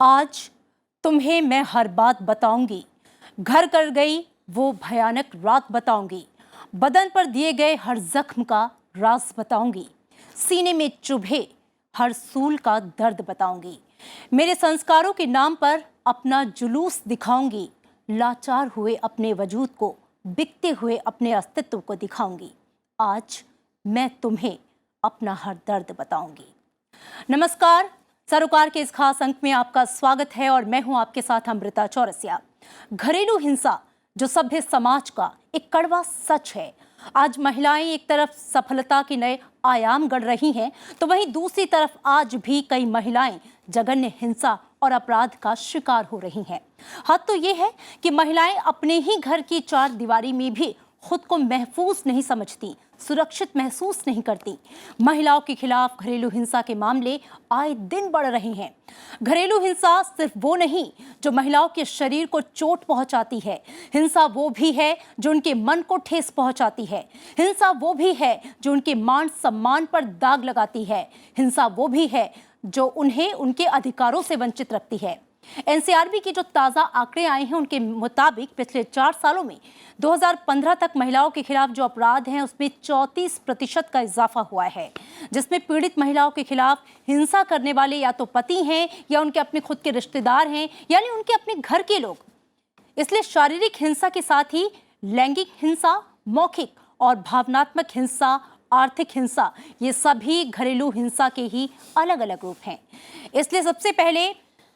आज तुम्हें मैं हर बात बताऊंगी, घर कर गई वो भयानक रात बताऊंगी, बदन पर दिए गए हर जख्म का राज बताऊंगी, सीने में चुभे हर सूल का दर्द बताऊंगी, मेरे संस्कारों के नाम पर अपना जुलूस दिखाऊंगी, लाचार हुए अपने वजूद को, बिकते हुए अपने अस्तित्व को दिखाऊंगी। आज मैं तुम्हें अपना हर दर्द बताऊंगी। नमस्कार, सरोकार के इस खास अंक में आपका स्वागत है और मैं हूं आपके साथ अमृता चौरसिया। घरेलू हिंसा जो सभ्य समाज का एक कड़वा सच है। आज महिलाएं एक तरफ सफलता के नए आयाम गढ़ रही हैं, तो वहीं दूसरी तरफ आज भी कई महिलाएं जघन्य हिंसा और अपराध का शिकार हो रही हैं। हद तो ये है कि महिलाएं अपने ही घर की चार दीवारी में भी खुद को महफूज नहीं समझती, सुरक्षित महसूस नहीं करती। महिलाओं के खिलाफ घरेलू हिंसा के मामले आए दिन बढ़ रहे हैं। घरेलू हिंसा सिर्फ वो नहीं जो महिलाओं के शरीर को चोट पहुंचाती है, हिंसा वो भी है जो उनके मन को ठेस पहुंचाती है, हिंसा वो भी है जो उनके मान सम्मान पर दाग लगाती है, हिंसा वो भी है जो उन्हें उनके अधिकारों से वंचित रखती है। एनसीआरबी के जो ताज़ा आंकड़े आए हैं उनके मुताबिक पिछले 4 सालों में 2015 तक महिलाओं के खिलाफ जो अपराध हैं उसमें 34% का इजाफा हुआ है, जिसमें पीड़ित महिलाओं के खिलाफ हिंसा करने वाले या तो पति हैं या उनके अपने खुद के रिश्तेदार हैं, यानी उनके अपने घर के लोग। इसलिए शारीरिक हिंसा के साथ ही लैंगिक हिंसा, मौखिक और भावनात्मक हिंसा, आर्थिक हिंसा, ये सभी घरेलू हिंसा के ही अलग अलग रूप हैं। इसलिए सबसे पहले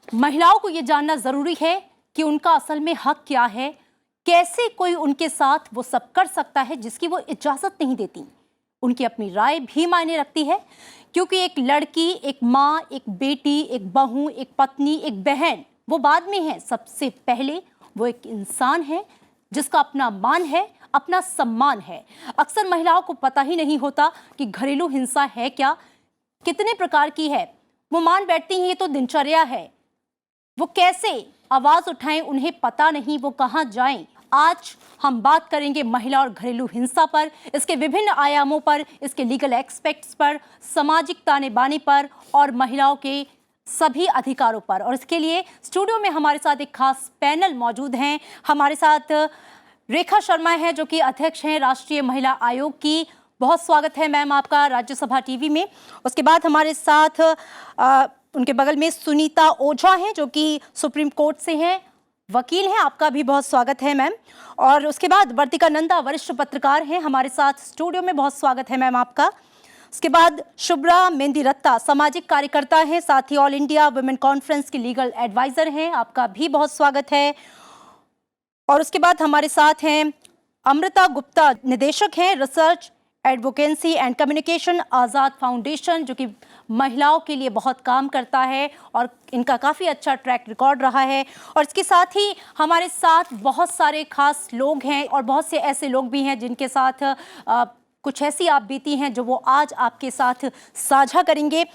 महिलाओं को ये जानना जरूरी है कि उनका असल में हक क्या है, कैसे कोई उनके साथ वो सब कर सकता है जिसकी वो इजाजत नहीं देती। उनकी अपनी राय भी मायने रखती है, क्योंकि एक लड़की, एक माँ, एक बेटी, एक बहू, एक पत्नी, एक बहन वो बाद में है। सबसे पहले वो एक इंसान है जिसका अपना मान है, अपना सम्मान है। अक्सर महिलाओं को पता ही नहीं होता कि घरेलू हिंसा है क्या, कितने प्रकार की है। वो मान बैठती हैं ये तो दिनचर्या है, वो कैसे आवाज उठाएं उन्हें पता नहीं, वो कहां जाएं। आज हम बात करेंगे महिला और घरेलू हिंसा पर, इसके विभिन्न आयामों पर, इसके लीगल एस्पेक्ट्स पर, सामाजिक ताने बाने पर और महिलाओं के सभी अधिकारों पर। और इसके लिए स्टूडियो में हमारे साथ एक खास पैनल मौजूद हैं। हमारे साथ रेखा शर्मा है जो कि अध्यक्ष हैं राष्ट्रीय महिला आयोग की। बहुत स्वागत है मैम आपका राज्यसभा टीवी में। उसके बाद हमारे साथ उनके बगल में सुनीता ओझा हैं जो कि सुप्रीम कोर्ट से हैं, वकील हैं। आपका भी बहुत स्वागत है मैम। और उसके बाद वर्तिका नंदा वरिष्ठ पत्रकार हैं हमारे साथ स्टूडियो में। बहुत स्वागत है मैम आपका। उसके बाद शुभ्रा मेंदिरत्ता सामाजिक कार्यकर्ता हैं, साथ ही ऑल इंडिया वुमेन कॉन्फ्रेंस की लीगल एडवाइजर हैं। आपका भी बहुत स्वागत है। और उसके बाद हमारे साथ हैं अमृता गुप्ता, निदेशक हैं research advocacy and communication Azad foundation, जो कि महिलाओं के लिए बहुत काम करता है और इनका काफ़ी अच्छा ट्रैक रिकॉर्ड रहा है। और इसके साथ ही हमारे साथ बहुत सारे खास लोग हैं और बहुत से ऐसे लोग भी हैं जिनके साथ कुछ ऐसी आप बीती हैं जो वो आज आपके साथ साझा करेंगे।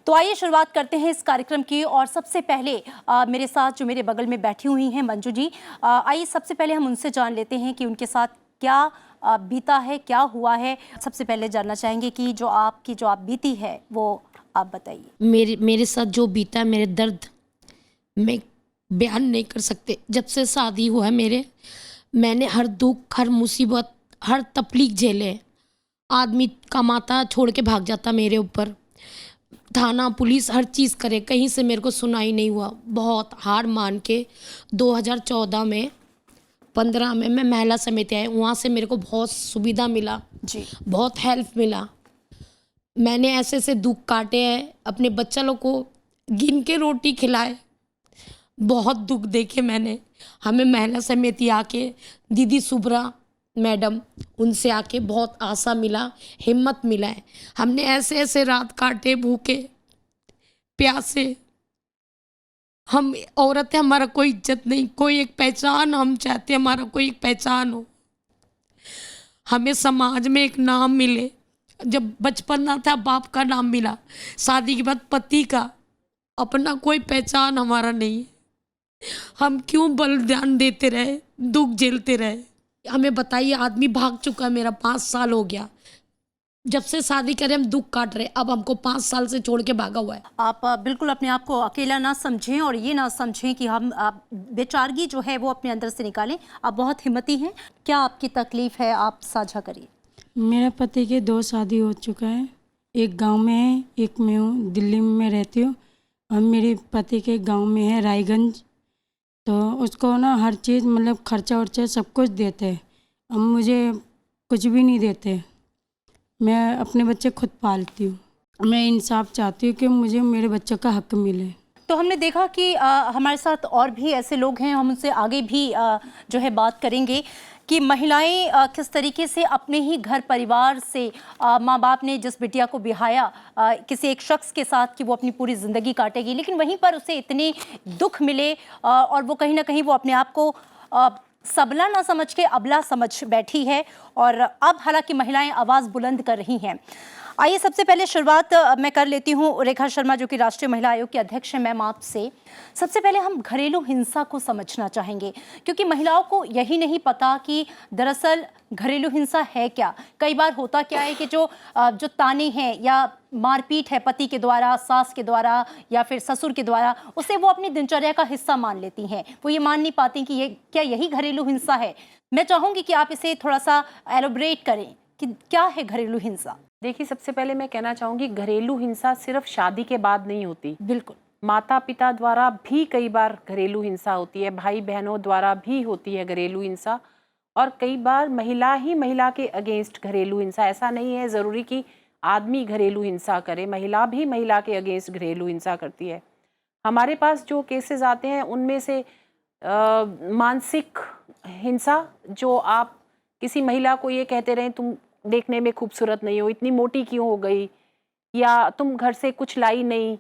तो आइए शुरुआत करते हैं इस कार्यक्रम की। और सबसे पहले मेरे साथ जो मेरे बगल में बैठी हुई हैं मंजू जी, आइए सबसे पहले हम उनसे जान लेते हैं कि उनके साथ क्या बीता है, क्या हुआ है। सबसे पहले जानना चाहेंगे कि जो आप बीती है वो आप बताइए। मेरे साथ जो बीता है, मेरे दर्द मैं बयान नहीं कर सकते। जब से शादी हुआ है मैंने हर दुख, हर मुसीबत, हर तकलीफ झेले। आदमी कमाता छोड़ के भाग जाता मेरे ऊपर, थाना पुलिस हर चीज़ करे, कहीं से मेरे को सुनाई नहीं हुआ। बहुत हार मान के 2014 में 15 में मैं महिला समिति आई, वहाँ से मेरे को बहुत सुविधा मिला जी, बहुत हेल्प मिला। मैंने ऐसे ऐसे दुख काटे हैं, अपने बच्चा लोग को गिन के रोटी खिलाए, बहुत दुख देखे मैंने। हमें महिला समिति आके दीदी सुब्रा मैडम, उनसे आके बहुत आशा मिला, हिम्मत मिला है। हमने ऐसे ऐसे रात काटे, भूखे प्यासे। हम औरतें, हमारा कोई इज्जत नहीं, कोई एक पहचान हम चाहते, हमारा कोई एक पहचान हो, हमें समाज में एक नाम मिले। जब बचपन ना था बाप का नाम मिला, शादी के बाद पति का, अपना कोई पहचान हमारा नहीं है। हम क्यों बलिदान देते रहे, दुख झेलते रहे। हमें बताइए, आदमी भाग चुका है, मेरा 5 साल हो गया। जब से शादी करे हम दुख काट रहे, अब हमको 5 साल से छोड़ के भागा हुआ है। आप बिल्कुल अपने आप को अकेला ना समझें और ये ना समझें कि हम बेचारगी जो है वो अपने अंदर से निकालें। आप बहुत हिम्मती हैं। क्या आपकी तकलीफ है, आप साझा करिए। मेरे पति के 2 शादी हो चुका है, एक गांव में है, एक मैं हूँ दिल्ली में रहती हूँ, और मेरे पति के गांव में है रायगंज। तो उसको ना हर चीज़ मतलब खर्चा वर्चा सब कुछ देते हैं, अब मुझे कुछ भी नहीं देते। मैं अपने बच्चे खुद पालती हूँ। मैं इंसाफ चाहती हूँ कि मुझे मेरे बच्चों का हक मिले। तो हमने देखा कि हमारे साथ और भी ऐसे लोग हैं, हम उनसे आगे भी जो है बात करेंगे कि महिलाएं किस तरीके से अपने ही घर परिवार से माँ बाप ने जिस बिटिया को बिहाया किसी एक शख्स के साथ कि वो अपनी पूरी ज़िंदगी काटेगी, लेकिन वहीं पर उसे इतने दुख मिले और वो कहीं ना कहीं वो अपने आप को सबला ना समझ के अबला समझ बैठी है। और अब हालांकि महिलाएं आवाज़ बुलंद कर रही हैं। आइए सबसे पहले शुरुआत मैं कर लेती हूँ रेखा शर्मा जो कि राष्ट्रीय महिला आयोग की अध्यक्ष हैं। मैम, आपसे सबसे पहले हम घरेलू हिंसा को समझना चाहेंगे, क्योंकि महिलाओं को यही नहीं पता कि दरअसल घरेलू हिंसा है क्या। कई बार होता क्या है कि जो ताने हैं या मारपीट है पति के द्वारा, सास के द्वारा या फिर ससुर के द्वारा, उसे वो अपनी दिनचर्या का हिस्सा मान लेती हैं। वो ये मान नहीं पाती कि ये क्या यही घरेलू हिंसा है। मैं चाहूँगी कि आप इसे थोड़ा सा एलोबरेट करें कि क्या है घरेलू हिंसा। देखिए, सबसे पहले मैं कहना चाहूँगी घरेलू हिंसा सिर्फ शादी के बाद नहीं होती। बिल्कुल, माता पिता द्वारा भी कई बार घरेलू हिंसा होती है, भाई बहनों द्वारा भी होती है घरेलू हिंसा, और कई बार महिला ही महिला के अगेंस्ट घरेलू हिंसा। ऐसा नहीं है ज़रूरी कि आदमी घरेलू हिंसा करे, महिला भी महिला के अगेंस्ट घरेलू हिंसा करती है। हमारे पास जो केसेस आते हैं उनमें से मानसिक हिंसा, जो आप किसी महिला को ये कहते रहें तुम देखने में खूबसूरत नहीं हो, इतनी मोटी क्यों हो गई, या तुम घर से कुछ लाई नहीं,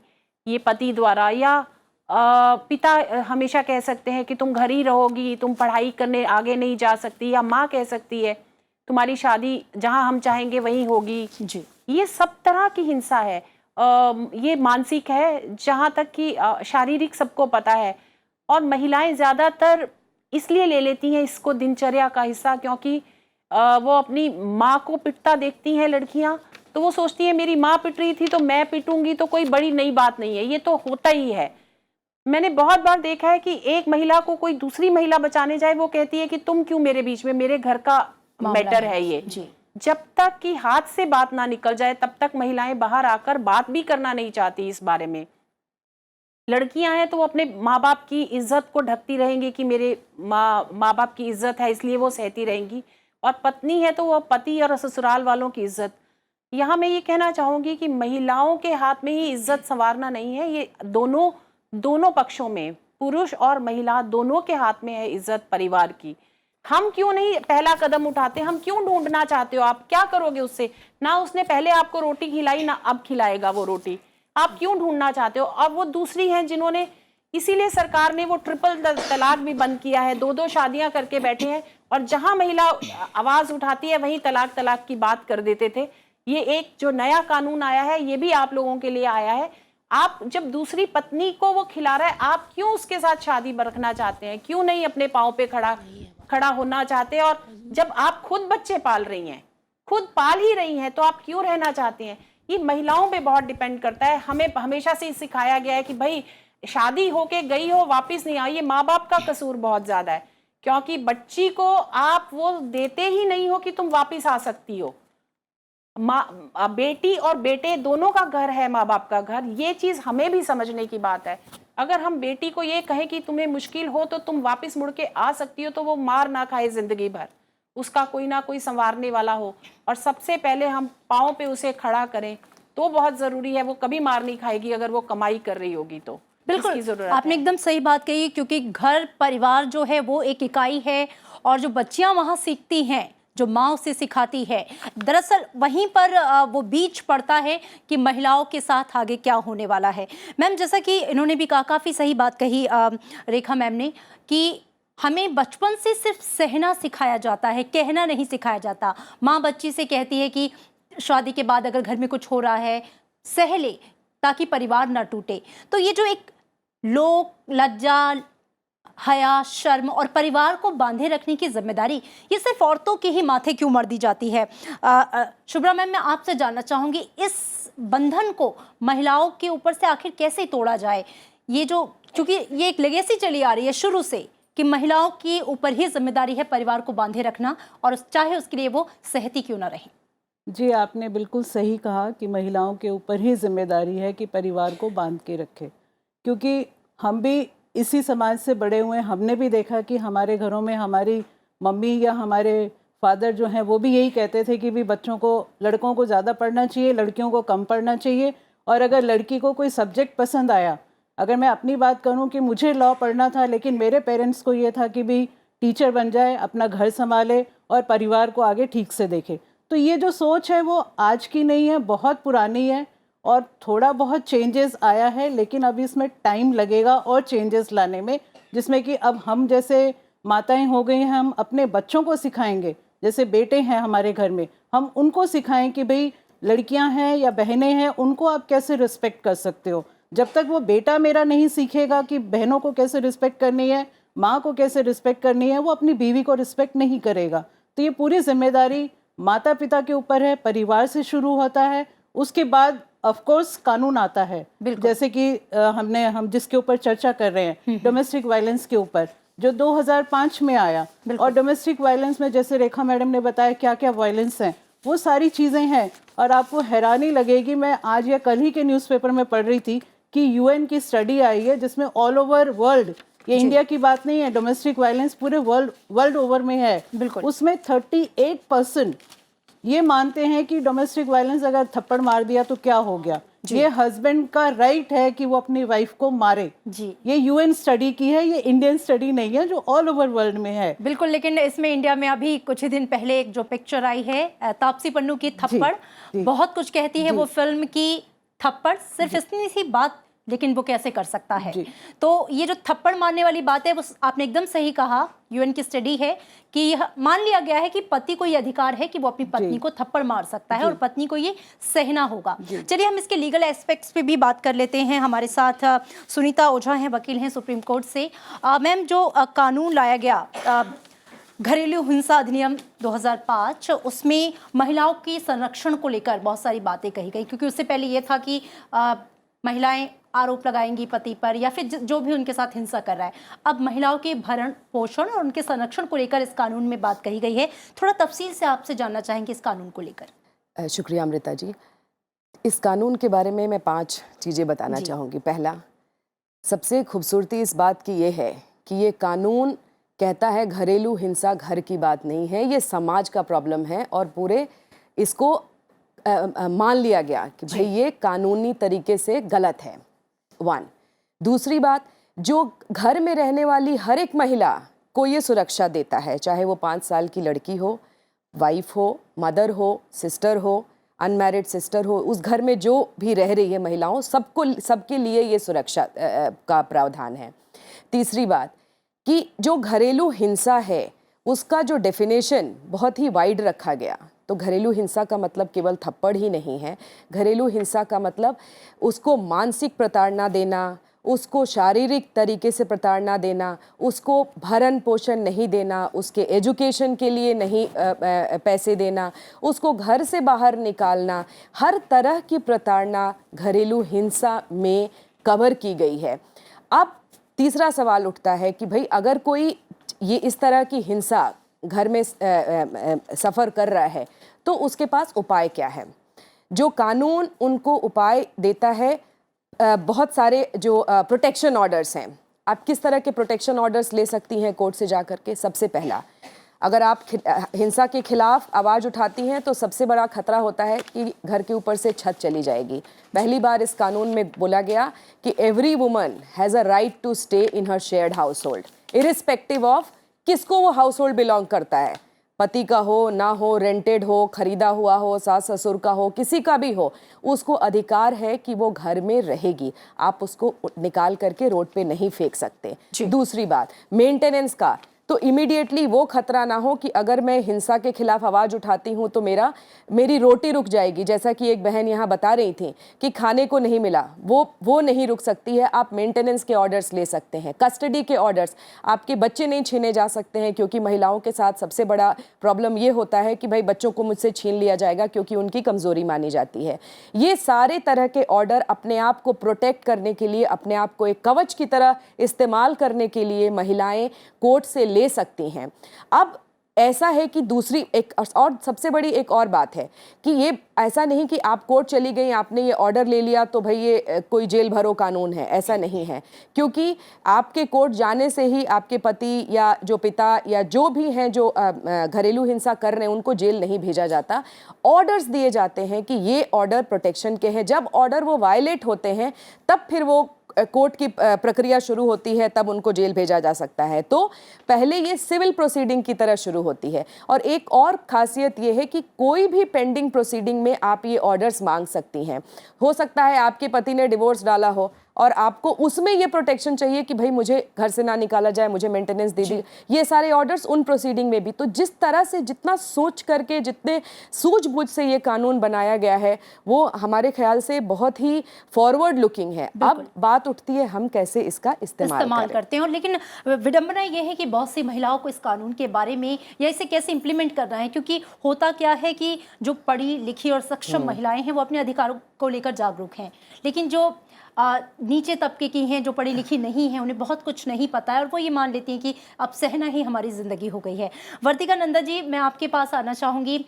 ये पति द्वारा, या पिता हमेशा कह सकते हैं कि तुम घर ही रहोगी, तुम पढ़ाई करने आगे नहीं जा सकती, या माँ कह सकती है तुम्हारी शादी जहाँ हम चाहेंगे वहीं होगी जी। ये सब तरह की हिंसा है। ये मानसिक है, जहाँ तक कि शारीरिक सबको पता है, और महिलाएं ज़्यादातर इसलिए ले लेती हैं इसको दिनचर्या का हिस्सा क्योंकि वो अपनी माँ को पिटता देखती हैं लड़कियाँ, तो वो सोचती है मेरी माँ पिट रही थी तो मैं पिटूंगी तो कोई बड़ी नई बात नहीं है, ये तो होता ही है। मैंने बहुत बार देखा है कि एक महिला को कोई दूसरी महिला बचाने जाए, वो कहती है कि तुम क्यों मेरे बीच में, मेरे घर का मैटर है ये जी। जब तक कि हाथ से बात ना निकल जाए तब तक महिलाएं बाहर आकर बात भी करना नहीं चाहती इस बारे में। लड़कियां हैं तो वो अपने माँ बाप की इज्जत को ढकती रहेंगी कि मेरे माँ बाप की इज्जत है इसलिए वो सहती रहेंगी, और पत्नी है तो वो पति और ससुराल वालों की इज्जत। यहाँ मैं ये कहना चाहूँगी कि महिलाओं के हाथ में ही इज्जत संवारना नहीं है, ये दोनों पक्षों में, पुरुष और महिला दोनों के हाथ में है इज्जत परिवार की। हम क्यों नहीं पहला कदम उठाते, हम क्यों ढूंढना चाहते हो, आप क्या करोगे उससे, ना उसने पहले आपको रोटी खिलाई ना अब खिलाएगा वो रोटी, आप क्यों ढूंढना चाहते हो। और वो दूसरी हैं जिन्होंने, इसीलिए सरकार ने वो ट्रिपल तलाक भी बंद किया है, 2-2 शादियां करके बैठे हैं, और जहां महिला आवाज उठाती है वहीं तलाक की बात कर देते थे। ये एक जो नया कानून आया है ये भी आप लोगों के लिए आया है। आप जब दूसरी पत्नी को वो खिला रहा है, आप क्यों उसके साथ शादी रखना चाहते हैं, क्यों नहीं अपने पाँव पे खड़ा होना चाहते। और जब आप खुद बच्चे पाल रही हैं, खुद पाल ही रही हैं, तो आप क्यों रहना चाहते हैं। ये महिलाओं पे बहुत डिपेंड करता है। हमें हमेशा से सिखाया गया है कि भाई शादी होके गई हो वापस नहीं आई, ये माँ बाप का कसूर बहुत ज्यादा है, क्योंकि बच्ची को आप वो देते ही नहीं हो कि तुम वापस आ सकती हो। बेटी और बेटे दोनों का घर है माँ बाप का घर, ये चीज हमें भी समझने की बात है। अगर हम बेटी को ये कहें कि तुम्हें मुश्किल हो तो तुम वापस मुड़ के आ सकती हो, तो वो मार ना खाए जिंदगी भर, उसका कोई ना कोई संवारने वाला हो, और सबसे पहले हम पाँव पे उसे खड़ा करें तो बहुत जरूरी है। वो कभी मार नहीं खाएगी अगर वो कमाई कर रही होगी तो। बिल्कुल, आपने एकदम सही बात कही, क्योंकि घर परिवार जो है वो एक इकाई है, और जो बच्चियां वहाँ सीखती हैं, जो माँ उसे सिखाती है, दरअसल वहीं पर वो बीच पड़ता है कि महिलाओं के साथ आगे क्या होने वाला है। मैम, जैसा कि इन्होंने भी कहा, काफ़ी सही बात कही रेखा मैम ने, कि हमें बचपन से सिर्फ सहना सिखाया जाता है, कहना नहीं सिखाया जाता। माँ बच्ची से कहती है कि शादी के बाद अगर घर में कुछ हो रहा है सह ले ताकि परिवार ना टूटे। तो ये जो एक लोक लज्जा, हया, शर्म और परिवार को बांधे रखने की जिम्मेदारी ये सिर्फ औरतों के ही माथे क्यों मर दी जाती है? शुभ्रा मैम, मैं आपसे जानना चाहूंगी इस बंधन को महिलाओं के ऊपर से आखिर कैसे तोड़ा जाए? ये जो, क्योंकि ये एक लेगेसी चली आ रही है शुरू से कि महिलाओं के ऊपर ही जिम्मेदारी है परिवार को बांधे रखना, और चाहे उसके लिए वो सहती क्यों ना रहे। जी, आपने बिल्कुल सही कहा कि महिलाओं के ऊपर ही जिम्मेदारी है कि परिवार को बांध के रखे, क्योंकि हम भी इसी समाज से बड़े हुए हैं। हमने भी देखा कि हमारे घरों में हमारी मम्मी या हमारे फादर जो हैं वो भी यही कहते थे कि भी बच्चों को, लड़कों को ज़्यादा पढ़ना चाहिए, लड़कियों को कम पढ़ना चाहिए। और अगर लड़की को कोई सब्जेक्ट पसंद आया, अगर मैं अपनी बात करूं कि मुझे लॉ पढ़ना था, लेकिन मेरे पेरेंट्स को ये था कि भी टीचर बन जाए, अपना घर संभाले और परिवार को आगे ठीक से देखे। तो ये जो सोच है वो आज की नहीं है, बहुत पुरानी है और थोड़ा बहुत चेंजेस आया है, लेकिन अभी इसमें टाइम लगेगा और चेंजेस लाने में, जिसमें कि अब हम जैसे माताएं हो गई हैं, हम अपने बच्चों को सिखाएंगे। जैसे बेटे हैं हमारे घर में, हम उनको सिखाएं कि भाई लड़कियां हैं या बहनें हैं, उनको आप कैसे रिस्पेक्ट कर सकते हो। जब तक वो बेटा मेरा नहीं सीखेगा कि बहनों को कैसे रिस्पेक्ट करनी है, माँ को कैसे रिस्पेक्ट करनी है, वो अपनी बीवी को रिस्पेक्ट नहीं करेगा। तो ये पूरी जिम्मेदारी माता पिता के ऊपर है, परिवार से शुरू होता है, उसके बाद ऑफ कोर्स कानून आता है। जैसे कि हम जिसके ऊपर चर्चा कर रहे हैं, डोमेस्टिक वायलेंस के ऊपर, जो 2005 में आया। और डोमेस्टिक वायलेंस में जैसे रेखा मैडम ने बताया क्या क्या वायलेंस हैं, वो सारी चीज़ें हैं। और आपको हैरानी लगेगी, मैं आज या कल ही के न्यूज़पेपर में पढ़ रही थी कि यूएन की स्टडी आई है जिसमें ऑल ओवर वर्ल्ड, ये इंडिया की बात नहीं है, डोमेस्टिक वायलेंस पूरे वर्ल्ड ओवर में है। बिल्कुल। उसमें 38% ये मानते हैं कि डोमेस्टिक वायलेंस अगर थप्पड़ मार दिया तो क्या हो गया, ये हस्बैंड का राइट है कि वो अपनी वाइफ को मारे। जी, ये यूएन स्टडी की है, ये इंडियन स्टडी नहीं है जो ऑल ओवर वर्ल्ड में है। बिल्कुल। लेकिन इसमें इंडिया में अभी कुछ ही दिन पहले एक जो पिक्चर आई है तापसी पन्नू की थप्पड़, बहुत कुछ कहती है वो फिल्म की थप्पड़। सिर्फ इतनी सी बात, लेकिन वो कैसे कर सकता है। तो ये जो थप्पड़ मारने वाली बात है, वो आपने एकदम सही कहा। यूएन की स्टडी है कि यह मान लिया गया है कि पति को ये अधिकार है कि वो अपनी पत्नी को थप्पड़ मार सकता है और पत्नी को ये सहना होगा। चलिए हम इसके लीगल एस्पेक्ट्स पे भी बात कर लेते हैं। हमारे साथ सुनीता ओझा हैं, वकील हैं सुप्रीम कोर्ट से। मैम, जो कानून लाया गया घरेलू हिंसा अधिनियम 2005, उसमें महिलाओं के संरक्षण को लेकर बहुत सारी बातें कही गई, क्योंकि उससे पहले ये था कि महिलाएं आरोप लगाएंगी पति पर या फिर जो भी उनके साथ हिंसा कर रहा है। अब महिलाओं के भरण पोषण और उनके संरक्षण को लेकर इस कानून में बात कही गई है। थोड़ा तफसील से आपसे जानना चाहेंगे इस कानून को लेकर। शुक्रिया अमृता जी। इस कानून के बारे में मैं 5 चीज़ें बताना चाहूँगी। पहला, सबसे खूबसूरती इस बात की ये है कि ये कानून कहता है घरेलू हिंसा घर की बात नहीं है, ये समाज का प्रॉब्लम है और पूरे इसको मान लिया गया कि भाई ये कानूनी तरीके से गलत है। 1। दूसरी बात, जो घर में रहने वाली हर एक महिला को ये सुरक्षा देता है, चाहे वो 5 साल की लड़की हो, वाइफ हो, मदर हो, सिस्टर हो, अनमैरिड सिस्टर हो, उस घर में जो भी रह रही है महिलाओं, सबके लिए ये सुरक्षा का प्रावधान है। तीसरी बात कि जो घरेलू हिंसा है उसका जो डेफिनेशन बहुत ही वाइड रखा गया। तो घरेलू हिंसा का मतलब केवल थप्पड़ ही नहीं है। घरेलू हिंसा का मतलब उसको मानसिक प्रताड़ना देना, उसको शारीरिक तरीके से प्रताड़ना देना, उसको भरण पोषण नहीं देना, उसके एजुकेशन के लिए नहीं पैसे देना, उसको घर से बाहर निकालना, हर तरह की प्रताड़ना घरेलू हिंसा में कवर की गई है। अब तीसरा सवाल उठता है कि भाई अगर कोई ये इस तरह की हिंसा घर में सफ़र कर रहा है तो उसके पास उपाय क्या है। जो कानून उनको उपाय देता है, बहुत सारे जो प्रोटेक्शन ऑर्डर्स हैं। आप किस तरह के प्रोटेक्शन ऑर्डर्स ले सकती हैं कोर्ट से जा कर के? सबसे पहला, अगर आप हिंसा के खिलाफ आवाज़ उठाती हैं तो सबसे बड़ा खतरा होता है कि घर के ऊपर से छत चली जाएगी। पहली बार इस कानून में बोला गया कि every woman has a right to stay in her shared household, irrespective of किसको वो हाउस होल्ड बिलोंग करता है, पति का हो ना हो, रेंटेड हो, खरीदा हुआ हो, सास ससुर का हो, किसी का भी हो, उसको अधिकार है कि वो घर में रहेगी। आप उसको निकाल करके रोड पे नहीं फेंक सकते। दूसरी बात, मेंटेनेंस का तो इमीडिएटली वो खतरा ना हो कि अगर मैं हिंसा के खिलाफ आवाज़ उठाती हूँ तो मेरी रोटी रुक जाएगी। जैसा कि एक बहन यहाँ बता रही थी कि खाने को नहीं मिला, वो नहीं रुक सकती है। आप मेंटेनेंस के ऑर्डर्स ले सकते हैं, कस्टडी के ऑर्डर्स, आपके बच्चे नहीं छीने जा सकते हैं, क्योंकि महिलाओं के साथ सबसे बड़ा प्रॉब्लम ये होता है कि भाई बच्चों को मुझसे छीन लिया जाएगा क्योंकि उनकी कमज़ोरी मानी जाती है। ये सारे तरह के ऑर्डर अपने आप को प्रोटेक्ट करने के लिए, अपने आप को एक कवच की तरह इस्तेमाल करने के लिए महिलाएं कोर्ट से ले सकती हैं। अब ऐसा है कि दूसरी एक और सबसे बड़ी एक और बात है कि ये ऐसा नहीं कि आप कोर्ट चली गई, आपने ये ऑर्डर ले लिया तो भाई ये कोई जेल भरो कानून है, ऐसा नहीं है। क्योंकि आपके कोर्ट जाने से ही आपके पति या जो पिता या जो भी हैं जो घरेलू हिंसा कर रहे हैं उनको जेल नहीं भेजा जाता। ऑर्डर्स दिए जाते हैं कि ये ऑर्डर प्रोटेक्शन के हैं। जब ऑर्डर वो वायलेट होते हैं तब फिर वो कोर्ट की प्रक्रिया शुरू होती है, तब उनको जेल भेजा जा सकता है। तो पहले ये सिविल प्रोसीडिंग की तरह शुरू होती है। और एक और खासियत ये है कि कोई भी पेंडिंग प्रोसीडिंग में आप ये ऑर्डर्स मांग सकती हैं। हो सकता है आपके पति ने डिवोर्स डाला हो और आपको उसमें ये प्रोटेक्शन चाहिए कि भाई मुझे घर से ना निकाला जाए, मुझे मेंटेनेंस दे दी। ये सारे ऑर्डर्स उन प्रोसीडिंग में भी। तो जिस तरह से जितना सोच करके, जितने सूझबूझ से ये कानून बनाया गया है वो हमारे ख्याल से बहुत ही फॉरवर्ड लुकिंग है। अब बात उठती है हम कैसे इसका इस्तेमाल करते हैं। और लेकिन विडंबना ये है कि बहुत सी महिलाओं को इस कानून के बारे में या इसे कैसे इम्प्लीमेंट करना है, क्योंकि होता क्या है कि जो पढ़ी लिखी और सक्षम महिलाएं हैं वो अपने अधिकारों को लेकर जागरूक हैं, लेकिन जो नीचे तबके की हैं, जो पढ़ी लिखी नहीं हैं, उन्हें बहुत कुछ नहीं पता है और वो ये मान लेती हैं कि अब सहना ही हमारी ज़िंदगी हो गई है। वर्तिका नंदा जी, मैं आपके पास आना चाहूँगी।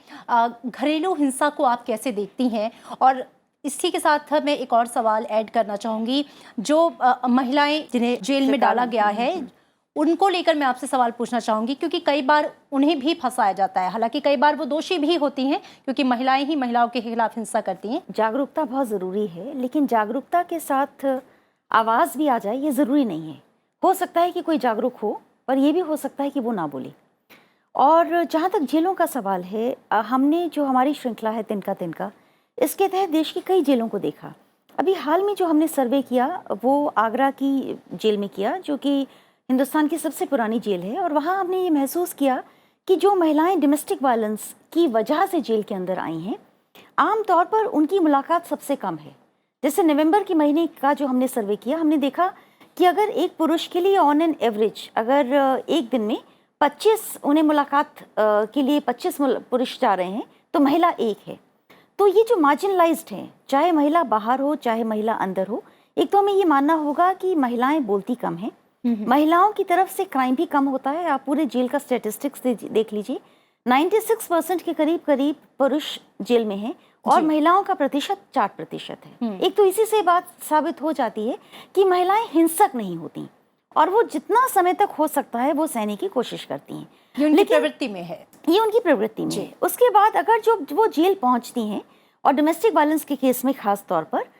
घरेलू हिंसा को आप कैसे देखती हैं? और इसी के साथ मैं एक और सवाल ऐड करना चाहूँगी। जो महिलाएं जिन्हें जेल में डाला गया है उनको लेकर मैं आपसे सवाल पूछना चाहूँगी, क्योंकि कई बार उन्हें भी फंसाया जाता है। हालांकि कई बार वो दोषी भी होती हैं क्योंकि महिलाएं ही महिलाओं के खिलाफ हिंसा करती हैं। जागरूकता बहुत ज़रूरी है, लेकिन जागरूकता के साथ आवाज़ भी आ जाए ये ज़रूरी नहीं है। हो सकता है कि कोई जागरूक हो पर ये भी हो सकता है कि वो ना बोले। और जहाँ तक जेलों का सवाल है, हमने जो हमारी श्रृंखला है तिनका तिनका, इसके तहत देश की कई जेलों को देखा। अभी हाल में जो हमने सर्वे किया वो आगरा की जेल में किया, जो कि हिंदुस्तान की सबसे पुरानी जेल है। और वहाँ हमने ये महसूस किया कि जो महिलाएं डोमेस्टिक वायलेंस की वजह से जेल के अंदर आई हैं, आम तौर पर उनकी मुलाकात सबसे कम है। जैसे नवंबर के महीने का जो हमने सर्वे किया, हमने देखा कि अगर एक पुरुष के लिए ऑन एन एवरेज अगर एक दिन में 25 उन्हें मुलाकात के लिए 25 पुरुष जा रहे हैं तो महिला एक है। तो ये जो मार्जिनलाइज्ड हैं, चाहे महिला बाहर हो चाहे महिला अंदर हो, एक तो हमें ये मानना होगा कि महिलाएं बोलती कम हैं। महिलाओं की तरफ से क्राइम भी कम होता है। आप पूरे जेल का स्टैटिस्टिक्स देख लीजिए, 96% के करीब पुरुष जेल में हैं और महिलाओं का प्रतिशत 4% है। एक तो इसी से बात साबित हो जाती है कि महिलाएं हिंसक नहीं होती और वो जितना समय तक हो सकता है वो सहने की कोशिश करती हैं। ये उनकी प्रवृत्ति में है, ये उनकी प्रवृत्ति में है। उसके बाद अगर जो वो जेल पहुंचती हैं और डोमेस्टिक वायलेंस के केस में खास तौर पर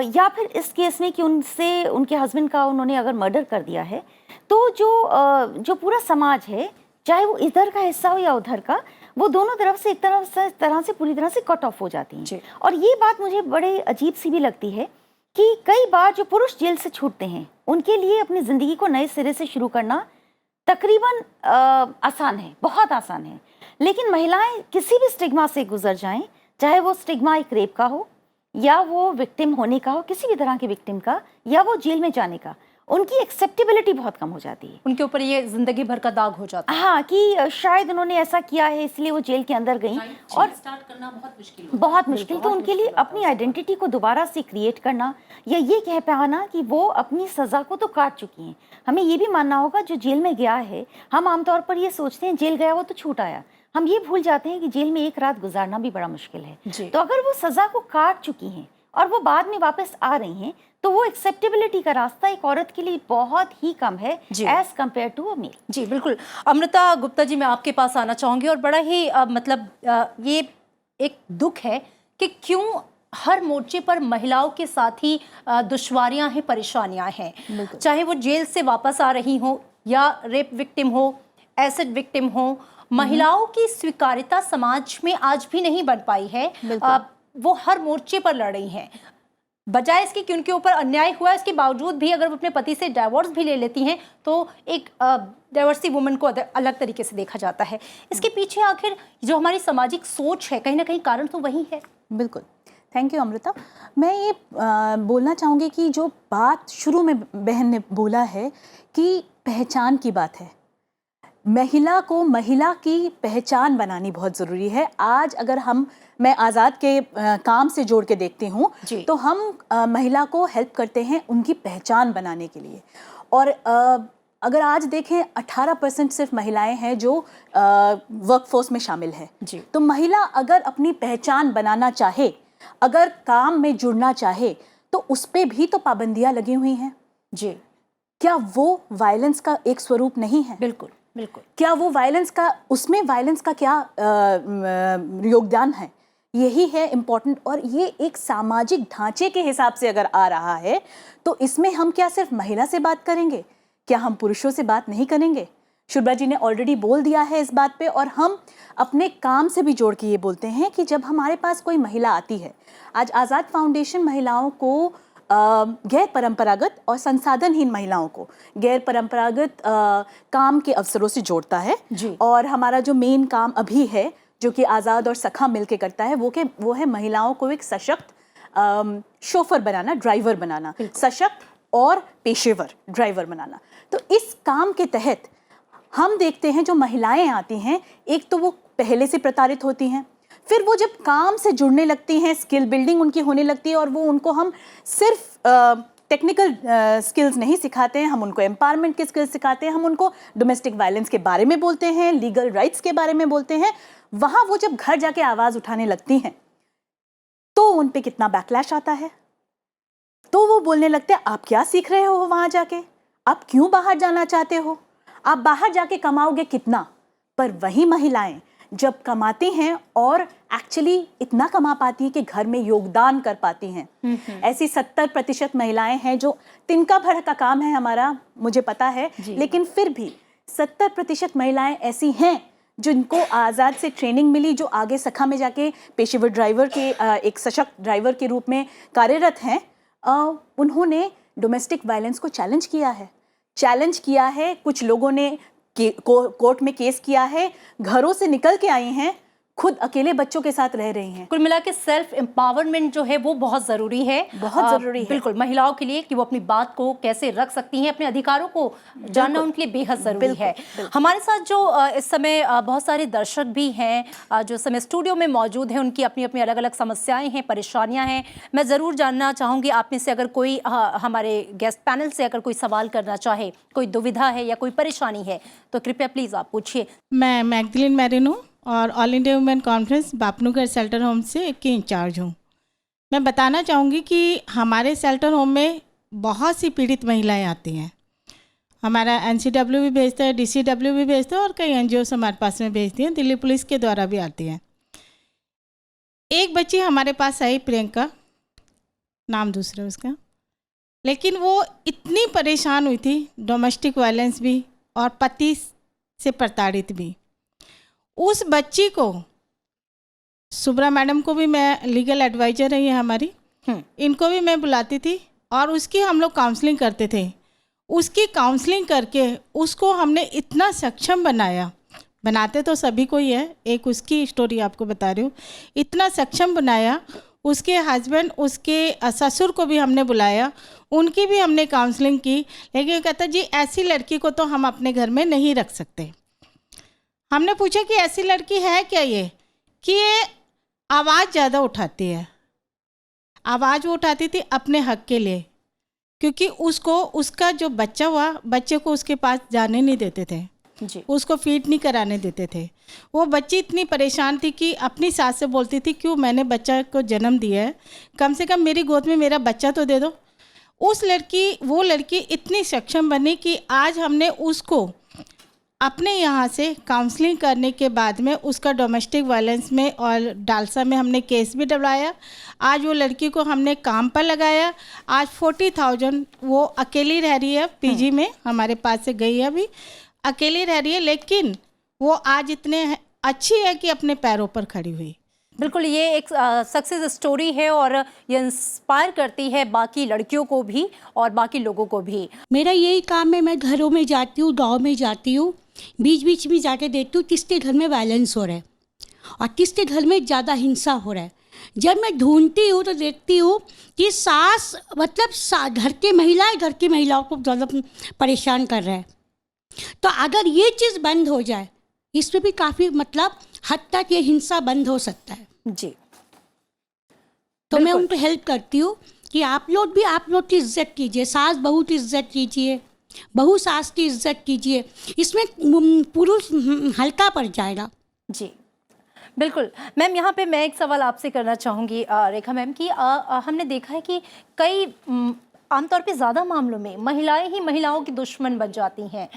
या फिर इस केस में कि उनसे उनके हस्बैंड का उन्होंने अगर मर्डर कर दिया है, तो जो पूरा समाज है, चाहे वो इधर का हिस्सा हो या उधर का, वो दोनों तरफ से एक तरह से पूरी तरह से कट ऑफ हो जाती हैं। और ये बात मुझे बड़े अजीब सी भी लगती है कि कई बार जो पुरुष जेल से छूटते हैं उनके लिए अपनी ज़िंदगी को नए सिरे से शुरू करना तकरीबन आसान है, बहुत आसान है। लेकिन महिलाएं किसी भी स्टिग्मा से गुजर जाएं, चाहे वो स्टिग्मा एक रेप का हो या वो विक्टिम होने का हो, किसी भी तरह के विक्टिम का, या वो जेल में जाने का, उनकी एक्सेप्टेबिलिटी बहुत कम हो जाती है। उनके ऊपर ये जिंदगी भर का दाग हो जाता है। हाँ, कि शायद उन्होंने ऐसा किया है इसलिए वो जेल के अंदर गई और स्टार्ट करना बहुत मुश्किल। तो उनके लिए अपनी आइडेंटिटी को दोबारा से क्रिएट करना या ये कह पाना कि वो अपनी सज़ा को तो काट चुकी हैं। हमें ये भी मानना होगा जो जेल में गया है, हम आमतौर पर ये सोचते हैं जेल गया वो तो छूट आया, हम ये भूल जाते हैं कि जेल में एक रात गुजारना भी बड़ा मुश्किल है। तो अगर वो सज़ा को काट चुकी हैं और वो बाद में वापस आ रही हैं, तो वो एक्सेप्टेबिलिटी का रास्ता एक औरत के लिए बहुत ही कम है as compare to a male. जी बिल्कुल। अमृता गुप्ता जी, मैं आपके पास आना चाहूँगी। और बड़ा ही ये एक दुख है कि क्यों हर मोर्चे पर महिलाओं के साथ ही दुश्वारियाँ हैं, परेशानियाँ हैं, चाहे वो जेल से वापस आ रही हो या रेप विक्टिम हो, एसिड विक्टिम हो। महिलाओं की स्वीकार्यता समाज में आज भी नहीं बन पाई है। वो हर मोर्चे पर लड़ रही हैं। बजाय इसके कि उनके ऊपर अन्याय हुआ है, इसके बावजूद भी अगर वो अपने पति से डाइवोर्स भी ले लेती हैं तो एक डाइवर्सी वुमन को अलग तरीके से देखा जाता है। इसके पीछे आखिर जो हमारी सामाजिक सोच है, कहीं ना कहीं कारण तो वही है। बिल्कुल, थैंक यू अमृता। मैं ये बोलना चाहूँगी कि जो बात शुरू में बहन ने बोला है कि पहचान की बात है, महिला को महिला की पहचान बनानी बहुत ज़रूरी है। आज अगर मैं आज़ाद के काम से जोड़ के देखती हूँ तो हम महिला को हेल्प करते हैं उनकी पहचान बनाने के लिए। और अगर आज देखें 18% सिर्फ महिलाएं हैं जो वर्कफोर्स में शामिल है। तो महिला अगर अपनी पहचान बनाना चाहे, अगर काम में जुड़ना चाहे, तो उस पर भी तो पाबंदियाँ लगी हुई हैं। जी, क्या वो वायलेंस का एक स्वरूप नहीं है? बिल्कुल बिल्कुल। क्या वो वायलेंस का, उसमें वायलेंस का क्या योगदान है? यही है इम्पोर्टेंट। और ये एक सामाजिक ढांचे के हिसाब से अगर आ रहा है तो इसमें हम क्या सिर्फ महिला से बात करेंगे, क्या हम पुरुषों से बात नहीं करेंगे? शुभ्रा जी ने ऑलरेडी बोल दिया है इस बात पे, और हम अपने काम से भी जोड़ के ये बोलते हैं कि जब हमारे पास कोई महिला आती है, आज आज़ाद फाउंडेशन महिलाओं को गैर परंपरागत और संसाधनहीन महिलाओं को गैर परंपरागत काम के अवसरों से जोड़ता है। और हमारा जो मेन काम अभी है जो कि आज़ाद और सखा मिलके करता है वो है महिलाओं को एक सशक्त शोफर बनाना, ड्राइवर बनाना, सशक्त और पेशेवर ड्राइवर बनाना। तो इस काम के तहत हम देखते हैं जो महिलाएं आती हैं, एक तो वो पहले से प्रताड़ित होती हैं, फिर वो जब काम से जुड़ने लगती हैं, स्किल बिल्डिंग उनकी होने लगती है, और वो उनको हम सिर्फ टेक्निकल स्किल्स नहीं सिखाते हैं, हम उनको एम्पावरमेंट के स्किल्स सिखाते हैं, हम उनको डोमेस्टिक वायलेंस के बारे में बोलते हैं, लीगल राइट्स के बारे में बोलते हैं। वहाँ वो जब घर जाके आवाज़ उठाने लगती हैं तो उन पे कितना बैकलैश आता है। तो वो बोलने लगते हैं, आप क्या सीख रहे हो वहाँ जाके, आप क्यों बाहर जाना चाहते हो, आप बाहर जाके कमाओगे कितना? पर वही महिलाएं जब कमाती हैं और एक्चुअली इतना कमा पाती हैं कि घर में योगदान कर पाती हैं, ऐसी 70% महिलाएं हैं जो तिनका भर का काम है हमारा, मुझे पता है, लेकिन फिर भी 70% महिलाएं ऐसी हैं जिनको आज़ाद से ट्रेनिंग मिली, जो आगे सखा में जाके पेशेवर ड्राइवर के एक सशक्त ड्राइवर के रूप में कार्यरत हैं। उन्होंने डोमेस्टिक वायलेंस को चैलेंज किया है। कुछ लोगों ने कोर्ट में केस किया है, घरों से निकल के आई हैं, खुद अकेले बच्चों के साथ रह रही हैं। कुल मिला के सेल्फ एम्पावरमेंट जो है वो बहुत ज़रूरी है, बिल्कुल, महिलाओं के लिए कि वो अपनी बात को कैसे रख सकती हैं, अपने अधिकारों को जानना उनके लिए बेहद ज़रूरी है। हमारे साथ जो इस समय बहुत सारे दर्शक भी हैं जो इस समय स्टूडियो में मौजूद हैं, उनकी अपनी अपनी अलग अलग समस्याएं हैं, परेशानियां हैं। मैं ज़रूर जानना चाहूँगी आप में से अगर कोई हमारे गेस्ट पैनल से अगर कोई सवाल करना चाहे, कोई दुविधा है या कोई परेशानी है, तो कृपया प्लीज़ आप पूछिए। मैं मैगदलीन मैरिनो और all India women conference Bapnugarh shelter home से की इंचार्ज हूँ। मैं बताना चाहूँगी कि हमारे शेल्टर होम में बहुत सी पीड़ित महिलाएं आती हैं। हमारा NCW भी भेजता है, DCW भी भेजता है और कई NGOs हमारे पास में भेजती हैं, दिल्ली पुलिस के द्वारा भी आती हैं। एक बच्ची हमारे पास आई, प्रियंका नाम दूसरा उसका, लेकिन वो इतनी परेशान हुई थी, डोमेस्टिक वायलेंस भी और पति से प्रताड़ित भी। उस बच्ची को, सुब्रा मैडम को भी, मैं लीगल एडवाइजर है ये हमारी, इनको भी मैं बुलाती थी और उसकी हम लोग काउंसलिंग करते थे। उसकी काउंसलिंग करके उसको हमने इतना सक्षम बनाया, बनाते तो सभी को ही है, एक उसकी स्टोरी आपको बता रही हूँ, इतना सक्षम बनाया। उसके हस्बैंड, उसके ससुर को भी हमने बुलाया, उनकी भी हमने काउंसलिंग की, लेकिन कहता जी ऐसी लड़की को तो हम अपने घर में नहीं रख सकते। हमने पूछा कि ऐसी लड़की है क्या ये, कि ये आवाज़ ज़्यादा उठाती है। आवाज़ वो उठाती थी अपने हक के लिए, क्योंकि उसको, उसका जो बच्चा हुआ, बच्चे को उसके पास जाने नहीं देते थे जी, उसको फीड नहीं कराने देते थे। वो बच्ची इतनी परेशान थी कि अपनी सास से बोलती थी, क्यों मैंने बच्चा को जन्म दिया है, कम से कम मेरी गोद में मेरा बच्चा तो दे दो। वो लड़की इतनी सक्षम बनी कि आज हमने उसको अपने यहाँ से काउंसलिंग करने के बाद में उसका डोमेस्टिक वायलेंस में और डालसा में हमने केस भी डलवाया। आज वो लड़की को हमने काम पर लगाया। आज 40,000 वो अकेली रह रही है पीजी में, हमारे पास से गई है, अभी अकेली रह रही है, लेकिन वो आज इतने अच्छी है कि अपने पैरों पर खड़ी हुई। बिल्कुल, ये एक सक्सेस स्टोरी है और ये इंस्पायर करती है बाकी लड़कियों को भी और बाकी लोगों को भी। मेरा यही काम है, मैं घरों में जाती हूँ, गांव में जाती हूँ, बीच बीच में जाके देखती हूँ किसके घर में वायलेंस हो रहा है और किसके घर में ज़्यादा हिंसा हो रहा है। जब मैं ढूंढती हूँ तो देखती हूँ कि सास मतलब घर की महिलाओं को ज़्यादा परेशान कर रहा है। तो अगर ये चीज़ बंद हो जाए, इसमें भी काफ़ी मतलब हद तक ये हिंसा बंद हो सकता है जी। तो मैं उनको हेल्प करती हूँ कि आप लोग की इज्जत कीजिए, सास बहू की इज्जत कीजिए, बहू सास की इज्जत कीजिए, इसमें पुरुष हल्का पड़ जाएगा। जी बिल्कुल। मैम, यहाँ पे मैं एक सवाल आपसे करना चाहूँगी रेखा मैम कि हमने देखा है कि कई आमतौर पे ज़्यादा मामलों में महिलाएं ही महिलाओं की दुश्मन बन जाती हैं।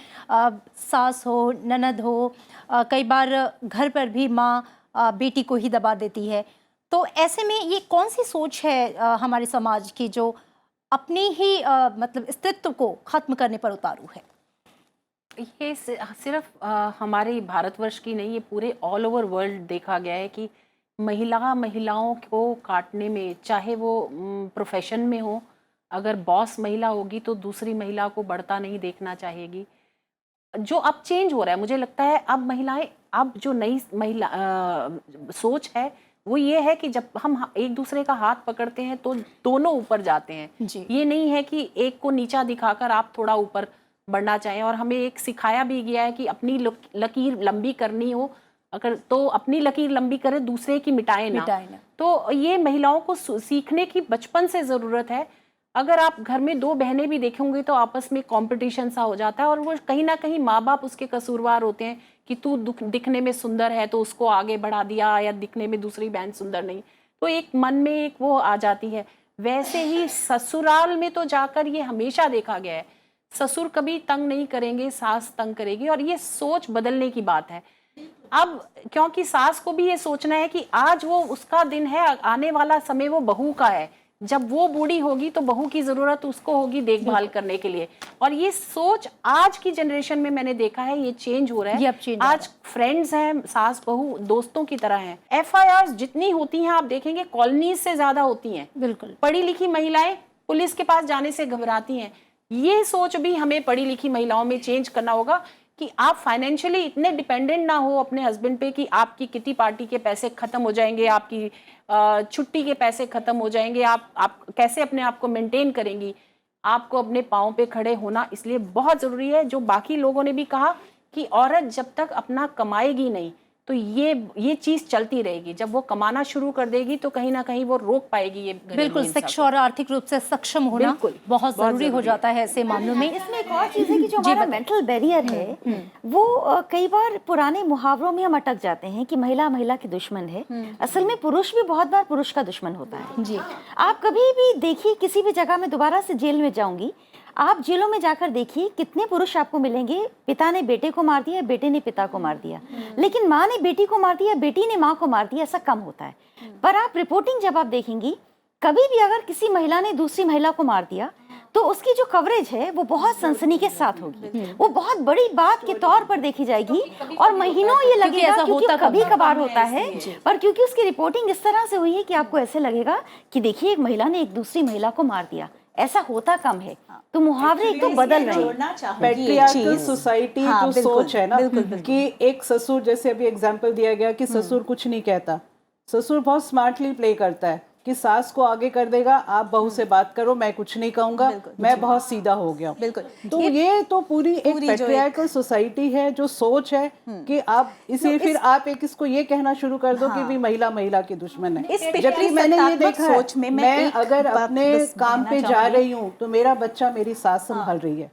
सास हो, ननद हो, कई बार घर पर भी माँ बेटी को ही दबा देती है। तो ऐसे में ये कौन सी सोच है हमारे समाज की जो अपनी ही मतलब अस्तित्व को खत्म करने पर उतारू है? ये सिर्फ हमारे भारतवर्ष की नहीं, ये पूरे ऑल ओवर वर्ल्ड देखा गया है कि महिलाओं को काटने में, चाहे वो प्रोफेशन में हो, अगर बॉस महिला होगी तो दूसरी महिला को बढ़ता नहीं देखना चाहेगी। जो अब चेंज हो रहा है, मुझे लगता है अब महिलाएं, अब जो नई महिला सोच है वो ये है कि जब हम एक दूसरे का हाथ पकड़ते हैं तो दोनों ऊपर जाते हैं जी। ये नहीं है कि एक को नीचा दिखाकर आप थोड़ा ऊपर बढ़ना चाहें। और हमें एक सिखाया भी गया है कि अपनी लकीर लंबी करनी हो अगर तो अपनी लकीर लंबी करे, दूसरे की मिटाए ना। तो ये महिलाओं को सीखने की बचपन से ज़रूरत है। अगर आप घर में दो बहनें भी देखेंगे तो आपस में कंपटीशन सा हो जाता है और वो कहीं ना कहीं माँ बाप उसके कसूरवार होते हैं कि तू दिखने में सुंदर है तो उसको आगे बढ़ा दिया, या दिखने में दूसरी बहन सुंदर नहीं, तो एक मन में एक वो आ जाती है। वैसे ही ससुराल में तो जाकर ये हमेशा देखा गया है, ससुर कभी तंग नहीं करेंगे, सास तंग करेगी, और ये सोच बदलने की बात है। अब क्योंकि सास को भी ये सोचना है कि आज वो उसका दिन है, आने वाला समय वो बहू का है, जब वो बूढ़ी होगी तो बहू की जरूरत उसको होगी देखभाल करने के लिए। और ये सोच आज की जनरेशन में मैंने देखा है ये चेंज हो रहा है। आज फ्रेंड्स हैं, सास बहू दोस्तों की तरह हैं। FIR जितनी होती हैं आप देखेंगे कॉलोनीज से ज्यादा होती हैं। बिल्कुल। पढ़ी लिखी महिलाएं पुलिस के पास जाने से घबराती हैं। ये सोच भी हमें पढ़ी लिखी महिलाओं में चेंज करना होगा कि आप फाइनेंशियली इतने डिपेंडेंट ना हो अपने हस्बैंड पे कि आपकी किटी पार्टी के पैसे खत्म हो जाएंगे, आपकी छुट्टी के पैसे खत्म हो जाएंगे, आप कैसे अपने आप को मेंटेन करेंगी। आपको अपने पाँव पे खड़े होना इसलिए बहुत ज़रूरी है। जो बाकी लोगों ने भी कहा कि औरत जब तक अपना कमाएगी नहीं तो ये चीज़ चलती रहेगी। जब वो कमाना शुरू कर देगी तो कहीं ना कहीं वो रोक पाएगी ये। बिल्कुल, शिक्षा और आर्थिक रूप से सक्षम होना बहुत जरूरी हो जाता है ऐसे मामलों में। इसमें एक और चीज़ है कि जो हमारा मेंटल बैरियर है वो कई बार पुराने मुहावरों में हम अटक जाते हैं कि महिला महिला की दुश्मन है। असल में पुरुष भी बहुत बार पुरुष का दुश्मन होता है। जी, आप कभी भी देखिए, किसी भी जगह में दोबारा से जेल में जाऊंगी, आप जेलों में जाकर देखिए कितने पुरुष आपको मिलेंगे, पिता ने बेटे को मार दिया, बेटे ने पिता को मार दिया, लेकिन माँ ने बेटी को मार दिया, बेटी ने माँ को मार दिया, ऐसा कम होता है। पर आप रिपोर्टिंग जब आप देखेंगी, कभी भी अगर किसी महिला ने दूसरी महिला को मार दिया तो उसकी जो कवरेज है वो बहुत सनसनी के साथ होगी, वो बहुत बड़ी बात के तौर पर देखी जाएगी और महीनों ये लगेगा, क्योंकि कभी कभार होता है, पर क्योंकि उसकी रिपोर्टिंग इस तरह से हुई है कि आपको ऐसे लगेगा कि देखिए एक महिला ने एक दूसरी महिला को मार दिया। ऐसा होता कम है। तो मुहावरे एक तो बदल रहे हैं। पैट्रियार्कल सोसाइटी जो सोच है ना कि एक ससुर, जैसे अभी एग्जांपल दिया गया कि ससुर कुछ नहीं कहता, ससुर बहुत स्मार्टली प्ले करता है कि सास को आगे कर देगा, आप बहू से बात करो, मैं कुछ नहीं कहूंगा, मैं बहुत सीधा हो गया। बिल्कुल। तो ये तो पूरी एक पैट्रियार्कल सोसाइटी है जो सोच है कि आप इसे फिर आप एक इसको ये कहना शुरू कर दो कि भी महिला महिला की दुश्मन है। जबकि मैंने ये देखा सोच में मैं अगर अपने काम पे जा रही हूँ तो मेरा बच्चा मेरी सास संभाल रही है,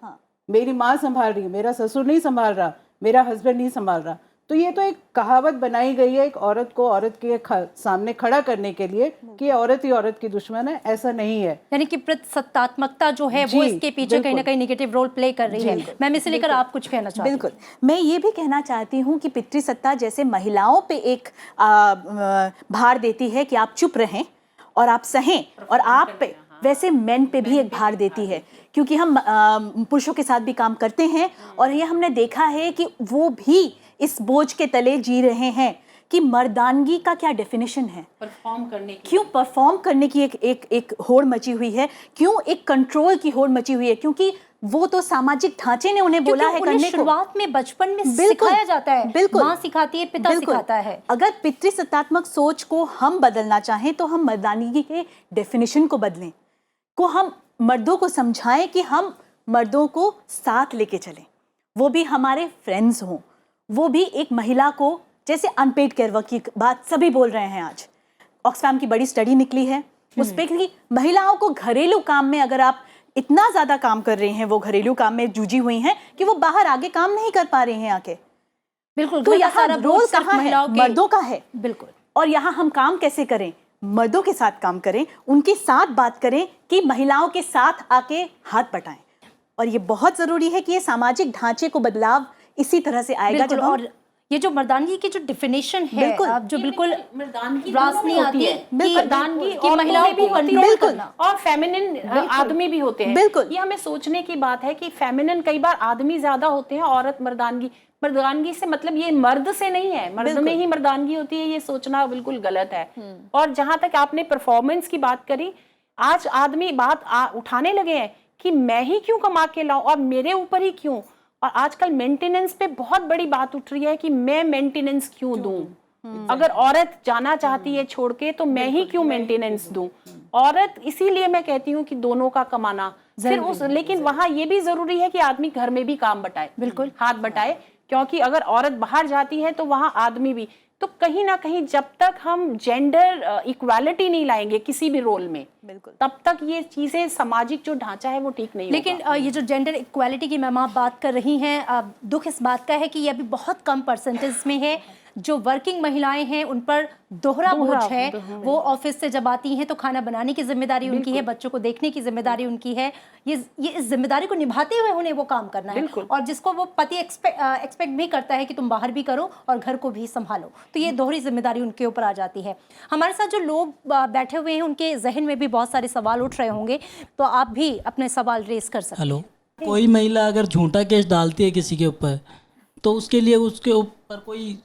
मेरी माँ संभाल रही है, मेरा ससुर नहीं संभाल रहा, मेरा हस्बैंड नहीं संभाल रहा। तो ये तो एक कहावत बनाई गई है एक औरत को औरत के सामने खड़ा करने के लिए कि औरत ही औरत की दुश्मन है, ऐसा नहीं है। यानी कि प्रतिसत्तात्मकता जो है वो इसके पीछे कहीं ना कहीं नेगेटिव रोल प्ले कर रही है। मैम, इसे लेकर आप कुछ कहना चाहती हैं? बिल्कुल, मैं ये भी कहना चाहती हूँ कि पितृसत्ता जैसे महिलाओं पे एक भार देती है कि आप चुप रहें और आप सहें, और आप पे वैसे मेन पे भी एक भार देती है, क्योंकि हम पुरुषों के साथ भी काम करते हैं और ये हमने देखा है कि वो भी इस बोझ के तले जी रहे हैं कि मर्दानगी का क्या डेफिनेशन है, परफॉर्म करने की, क्यों परफॉर्म करने की एक होड़ मची हुई है, क्यों एक कंट्रोल की होड़ मची हुई है, क्योंकि वो तो सामाजिक ढांचे ने उन्हें बोला है करने को। शुरुआत में बचपन में बिल्कुल, सिखाया जाता है, बिल्कुल, माँ सिखाती है, पिता बिल्कुल। सिखाता है। अगर पितृसत्तात्मक सोच को हम बदलना चाहें तो हम मर्दानगी के डेफिनेशन को बदलें, को हम मर्दों को समझाएं कि हम मर्दों को साथ लेके चलें, वो भी हमारे फ्रेंड्स हों, वो भी एक महिला को, जैसे अनपेड केयर वर्क की बात सभी बोल रहे हैं आज, ऑक्सफैम की बड़ी स्टडी निकली है उस पर कि महिलाओं को घरेलू काम में अगर आप इतना ज़्यादा काम कर रहे हैं, वो घरेलू काम में जूझी हुई हैं कि वो बाहर आगे काम नहीं कर पा रहे हैं आके। बिल्कुल, तो यहाँ रोल कहाँ है? महिलाओं के, मर्दों का है। बिल्कुल। और यहाँ हम काम कैसे करें? मर्दों के साथ काम करें, उनके साथ बात करें कि महिलाओं के साथ आके हाथ बटाएं। और ये बहुत ज़रूरी है कि ये सामाजिक ढांचे को बदलाव इसी तरह से आएगा जब हम, और ये जो मर्दानगी की जो डेफिनेशन है, बिल्कुल, अब जो बिल्कुल मर्दानगी रास नहीं आती है कि मर्दानगी कि महिलाओं को कंट्रोल बिल्कुल करना, और फेमिनिन आदमी भी होते हैं। बिल्कुल। ये हमें सोचने की बात है कि फेमिनिन कई बार आदमी ज्यादा होते हैं, औरत मर्दानगी से मतलब ये मर्द से नहीं है, मर्द में ही मर्दानगी होती है, ये सोचना बिल्कुल गलत है। और जहां तक आपने परफॉर्मेंस की बात करी, आज आदमी बात उठाने लगे हैं कि मैं ही क्यों कमा के लाऊं और मेरे ऊपर ही क्यों, और आजकल मेंटेनेंस पे बहुत बड़ी बात उठ रही है कि मैं मेंटेनेंस क्यों दूं, अगर औरत जाना चाहती है छोड़ के तो मैं ही क्यों मेंटेनेंस दूं। औरत, इसीलिए मैं कहती हूँ कि दोनों का कमाना फिर उस, लेकिन वहां ये भी जरूरी है कि आदमी घर में भी काम बटाए, बिल्कुल हाथ बटाए, क्योंकि अगर औरत बाहर जाती है तो वहां आदमी भी, तो कहीं ना कहीं जब तक हम जेंडर इक्वालिटी नहीं लाएंगे किसी भी रोल में, बिल्कुल, तब तक ये चीजें, सामाजिक जो ढांचा है वो ठीक नहीं लेकिन होगा। ये जो जेंडर इक्वालिटी की मैम आप बात कर रही हैं, दुख इस बात का है कि ये अभी बहुत कम परसेंटेज में है। जो वर्किंग महिलाएं हैं उन पर दोहरा बोझ है, वो ऑफिस से जब आती हैं तो खाना बनाने की जिम्मेदारी उनकी है, बच्चों को देखने की जिम्मेदारी उनकी है, ये इस जिम्मेदारी को निभाते हुए उन्हें वो काम करना है, और जिसको वो पति एक्सपेक्ट भी करता है कि तुम बाहर भी करो और घर को भी संभालो, तो ये दोहरी जिम्मेदारी उनके ऊपर आ जाती है। हमारे साथ जो लोग बैठे हुए हैं उनके जहन में भी बहुत सारे सवाल उठ रहे होंगे, तो आप भी अपने सवाल रेस कर सकते हैं। हेलो, कोई महिला अगर झूठा केस डालती है किसी के ऊपर, तो उसके लिए उसके ऊपर कोई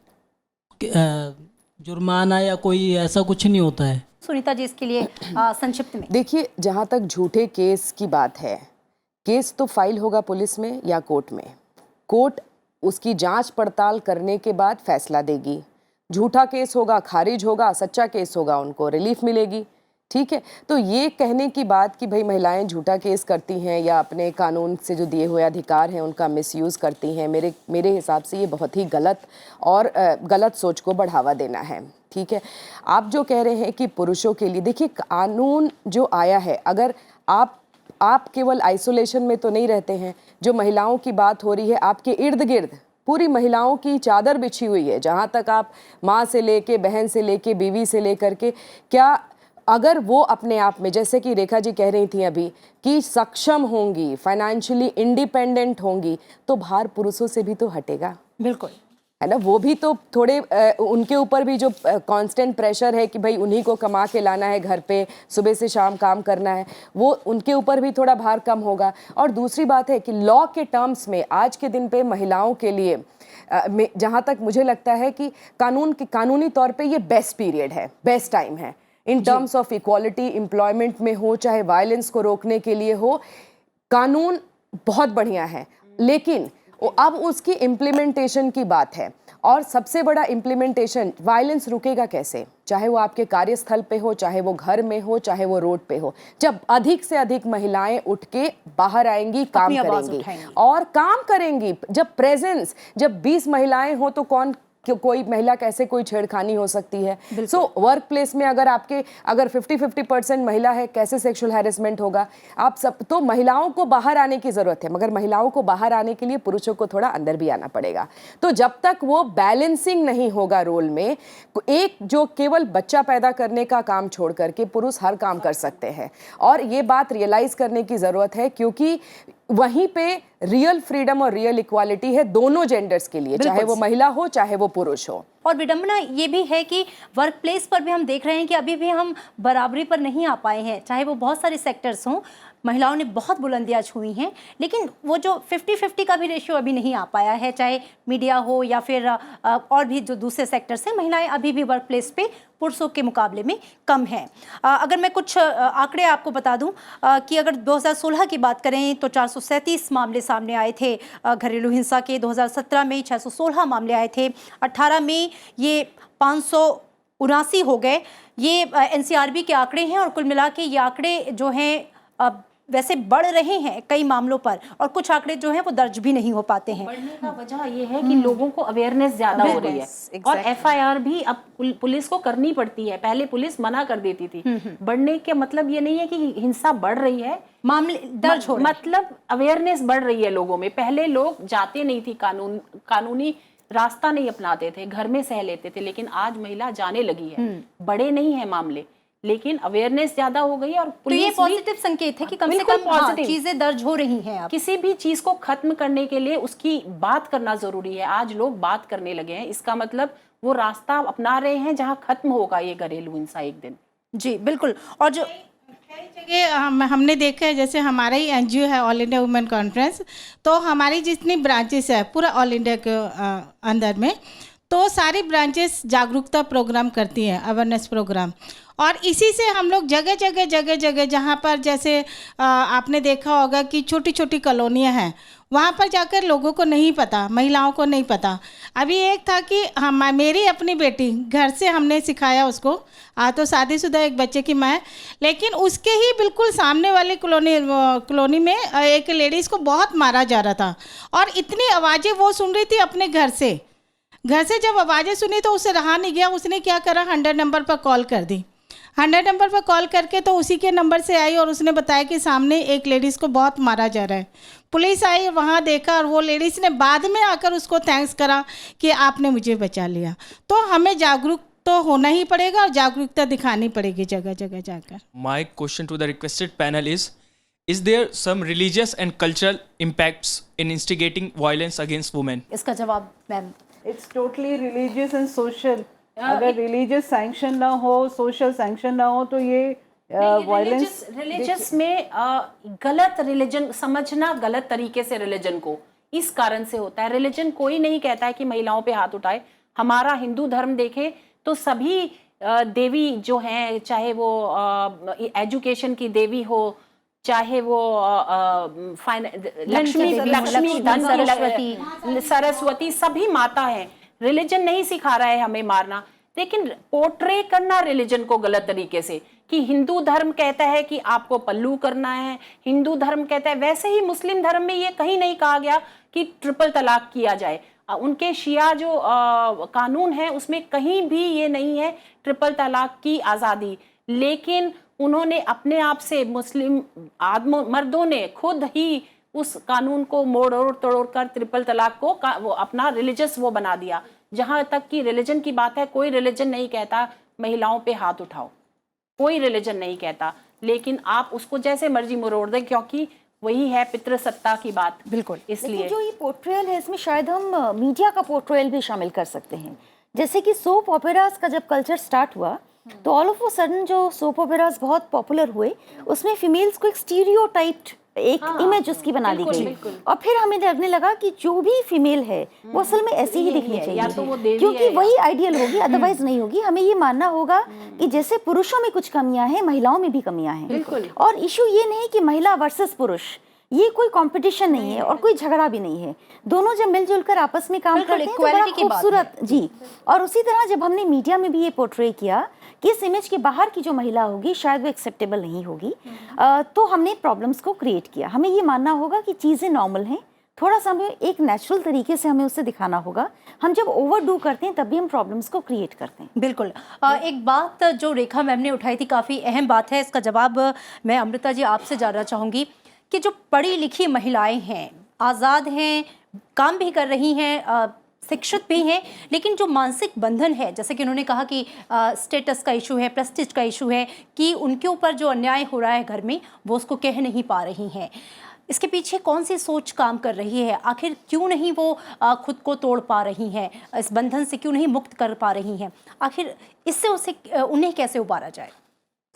जुर्माना या कोई ऐसा कुछ नहीं होता है? सुनीता जी इसके लिए संक्षिप्त में देखिए, जहाँ तक झूठे केस की बात है, केस तो फाइल होगा पुलिस में या कोर्ट में, कोर्ट उसकी जांच पड़ताल करने के बाद फैसला देगी। झूठा केस होगा, खारिज होगा, सच्चा केस होगा, उनको रिलीफ मिलेगी, ठीक है। तो ये कहने की बात कि भाई महिलाएं झूठा केस करती हैं या अपने कानून से जो दिए हुए अधिकार हैं उनका मिसयूज़ करती हैं, मेरे हिसाब से ये बहुत ही गलत और गलत सोच को बढ़ावा देना है, ठीक है। आप जो कह रहे हैं कि पुरुषों के लिए, देखिए कानून जो आया है, अगर आप केवल आइसोलेशन में तो नहीं रहते हैं, जो महिलाओं की बात हो रही है आपके इर्द गिर्द पूरी महिलाओं की चादर बिछी हुई है, जहाँ तक आप माँ से लेके, बहन से लेके, बीवी से लेकर के, क्या अगर वो अपने आप में, जैसे कि रेखा जी कह रही थी अभी, कि सक्षम होंगी, फाइनेंशियली इंडिपेंडेंट होंगी, तो भार पुरुषों से भी तो हटेगा, बिल्कुल, है ना। वो भी तो थोड़े उनके ऊपर भी जो कांस्टेंट प्रेशर है कि भाई उन्हीं को कमा के लाना है घर पे, सुबह से शाम काम करना है, वो उनके ऊपर भी थोड़ा भार कम होगा। और दूसरी बात है कि लॉ के टर्म्स में आज के दिन पे महिलाओं के लिए जहाँ तक मुझे लगता है कि कानूनी तौर पे ये बेस्ट पीरियड है, बेस्ट टाइम है in terms of equality, employment में हो चाहे वायलेंस को रोकने के लिए हो, कानून बहुत बढ़िया है। लेकिन अब उसकी इम्प्लीमेंटेशन की बात है, और सबसे बड़ा इम्प्लीमेंटेशन, वायलेंस रुकेगा कैसे, चाहे वो आपके कार्यस्थल पे हो, चाहे वो घर में हो, चाहे वो रोड पे हो, जब अधिक से अधिक महिलाएं उठ के बाहर आएंगी, काम करेंगी और काम करेंगी। जब प्रेजेंस, जब 20 महिलाएं हो तो कोई महिला कैसे कोई छेड़खानी हो सकती है। सो वर्क प्लेस में अगर 50-50% महिला है, कैसे सेक्सुअल हैरेसमेंट होगा। आप सब, तो महिलाओं को बाहर आने की जरूरत है, मगर महिलाओं को बाहर आने के लिए पुरुषों को थोड़ा अंदर भी आना पड़ेगा। तो जब तक वो बैलेंसिंग नहीं होगा रोल में, एक जो केवल बच्चा पैदा करने का काम छोड़ करके पुरुष हर काम कर सकते हैं, और ये बात रियलाइज करने की जरूरत है, क्योंकि वहीं पे रियल फ्रीडम और रियल इक्वालिटी है दोनों जेंडर्स के लिए, चाहे वो महिला हो चाहे वो पुरुष हो। और विडंबना ये भी है कि वर्क प्लेस पर भी हम देख रहे हैं कि अभी भी हम बराबरी पर नहीं आ पाए हैं, चाहे वो बहुत सारे सेक्टर्स हों, महिलाओं ने बहुत बुलंदियां छुई हैं, लेकिन वो जो 50-50 का भी रेशियो अभी नहीं आ पाया है, चाहे मीडिया हो या फिर और भी जो दूसरे सेक्टर्स हैं, महिलाएं अभी भी वर्क प्लेस पे पुरुषों के मुकाबले में कम हैं। अगर मैं कुछ आंकड़े आपको बता दूं कि अगर 2016 की बात करें तो 437 मामले सामने आए थे घरेलू हिंसा के, 2017 में 616 मामले आए थे, 18 में ये 579 हो गए। ये एनसीआरबी के आंकड़े हैं और कुल मिला के ये आंकड़े जो हैं वैसे बढ़ रहे हैं कई मामलों पर, और कुछ आंकड़े जो हैं वो दर्ज भी नहीं हो पाते हैं। बढ़ने का वजह ये है कि लोगों को अवेयरनेस ज्यादा हो रही है और एफआईआर भी अब पुलिस को करनी पड़ती है, पहले पुलिस मना कर देती थी। बढ़ने के मतलब ये नहीं है कि हिंसा बढ़ रही है, मामले दर्ज हो रहे हैं, मतलब अवेयरनेस बढ़ रही है लोगों में। पहले लोग जाते नहीं थी, कानूनी रास्ता नहीं अपनाते थे, घर में सह लेते थे, लेकिन आज महिला जाने लगी है। बड़े नहीं है मामले, लेकिन अवेयरनेस ज्यादा हो गई है और तो ये पॉजिटिव संकेत है कि कम से कम चीजें दर्ज हो रही हैं। किसी भी चीज को खत्म करने के लिए उसकी बात करना जरूरी है। आज लोग बात करने लगे हैं, इसका मतलब वो रास्ता अपना रहे हैं जहां खत्म होगा ये घरेलू हिंसा एक दिन। जी बिल्कुल। और जो जगह हमने देखा है, जैसे हमारा ही एनजीओ है ऑल इंडिया वुमेन कॉन्फ्रेंस, तो हमारी जितनी ब्रांचेस है पूरा ऑल इंडिया के अंदर में, तो सारी ब्रांचेस जागरूकता प्रोग्राम करती हैं, अवेयरनेस प्रोग्राम, और इसी से हम लोग जगह जगह जहाँ पर जैसे आपने देखा होगा कि छोटी छोटी कॉलोनियाँ हैं, वहाँ पर जाकर लोगों को नहीं पता, महिलाओं को नहीं पता। अभी एक था कि मेरी अपनी बेटी घर से हमने सिखाया उसको, तो शादीशुदा एक बच्चे की माँ, लेकिन उसके ही बिल्कुल सामने वाली कॉलोनी में एक लेडीज़ को बहुत मारा जा रहा था, और इतनी आवाज़ें वो सुन रही थी अपने घर से जब आवाज़ें सुनी तो उससे रहा नहीं गया, उसने क्या करा, 100 नंबर पर कॉल कर दी। 100 नंबर पर कॉल करके तो उसी के नंबर से आई और उसने बताया कि सामने एक लेडीज़ को बहुत मारा जा रहा है। पुलिस आई, वहाँ देखा, और वो लेडीज़ ने बाद में आकर उसको थैंक्स करा कि आपने मुझे बचा लिया। तो हमें जागरूक तो होना ही पड़ेगा और जागरूकता दिखानी पड़ेगी जगह जगह जाकर। My question to the requested panel is there some religious and cultural impacts in instigating violence against women? इसका जवाब ma'am. It's totally religious and social. अगर रिलीजियस सैंक्शन ना हो, सोशल सैंक्शन ना हो, तो ये वायलेंस रिलीजियस में गलत रिलीजन समझना, गलत तरीके से रिलीजन को, इस कारण से होता है। रिलीजन कोई नहीं कहता है कि महिलाओं पे हाथ उठाए। हमारा हिंदू धर्म देखें तो सभी देवी जो हैं, चाहे वो एजुकेशन की देवी हो, चाहे वो लक्ष्मी धन सरस्वती, सभी माता है। रिलीजन नहीं सिखा रहा है हमें मारना, लेकिन पोर्ट्रे करना रिलीजन को गलत तरीके से, कि हिंदू धर्म कहता है कि आपको पल्लू करना है, हिंदू धर्म कहता है। वैसे ही मुस्लिम धर्म में ये कहीं नहीं कहा गया कि ट्रिपल तलाक किया जाए। उनके शिया जो कानून है उसमें कहीं भी ये नहीं है ट्रिपल तलाक की आज़ादी, लेकिन उन्होंने अपने आप से, मुस्लिम मर्दों ने खुद ही उस कानून को मोड़ तोड़ कर ट्रिपल तलाक को वो अपना रिलीजियस वो बना दिया। जहां तक कि रिलीजन की बात है, कोई रिलीजन नहीं कहता महिलाओं पे हाथ उठाओ, कोई रिलीजन नहीं कहता, लेकिन आप उसको जैसे मर्जी मरोड़ दें, क्योंकि वही है पितृसत्ता की बात। बिल्कुल। इसलिए जो ये पोर्ट्रेयल है, इसमें शायद हम मीडिया का पोर्ट्रेयल भी शामिल कर सकते हैं। जैसे कि सोप ओपेराज का जब कल्चर स्टार्ट हुआ, तो ऑल ऑफ अ सडन जो सोप ओपेराज बहुत पॉपुलर हुए, उसमें फीमेल्स को एक स्टीरियोटाइप्ड एक इमेज उसकी बना दी गई, और फिर हमें लगने लगा कि जो भी फीमेल है वो असल में ऐसी ही दिखनी चाहिए, तो क्योंकि वही आइडियल होगी, अदरवाइज नहीं होगी। हमें ये मानना होगा कि जैसे पुरुषों में कुछ कमियां हैं, महिलाओं में भी कमियां हैं, और इशू ये नहीं कि महिला वर्सेस पुरुष, ये कोई कंपटीशन नहीं है और कोई झगड़ा भी नहीं है। दोनों जब मिलजुल कर आपस में काम करते हैं तो बड़ा खूबसूरत जी। और उसी तरह जब हमने मीडिया में भी ये पोर्ट्रे किया कि इस इमेज के बाहर की जो महिला होगी शायद वो एक्सेप्टेबल नहीं होगी, तो हमने प्रॉब्लम्स को क्रिएट किया। हमें ये मानना होगा कि चीज़ें नॉर्मल हैं, थोड़ा सा हमें एक नेचुरल तरीके से हमें उसे दिखाना होगा। हम जब ओवरडू करते हैं तब भी हम प्रॉब्लम्स को क्रिएट करते हैं। बिल्कुल। एक बात जो रेखा मैम ने उठाई थी, काफ़ी अहम बात है, इसका जवाब मैं अमृता जी आपसे जानना चाहूँगी कि जो पढ़ी लिखी महिलाएं हैं, आज़ाद हैं, काम भी कर रही हैं, शिक्षित भी हैं, लेकिन जो मानसिक बंधन है, जैसे कि उन्होंने कहा कि स्टेटस का इशू है, प्रेस्टीज का इशू है, कि उनके ऊपर जो अन्याय हो रहा है घर में वो उसको कह नहीं पा रही हैं, इसके पीछे कौन सी सोच काम कर रही है? आखिर क्यों नहीं वो खुद को तोड़ पा रही हैं, इस बंधन से क्यों नहीं मुक्त कर पा रही हैं? आखिर इससे उन्हें कैसे उबारा जाए?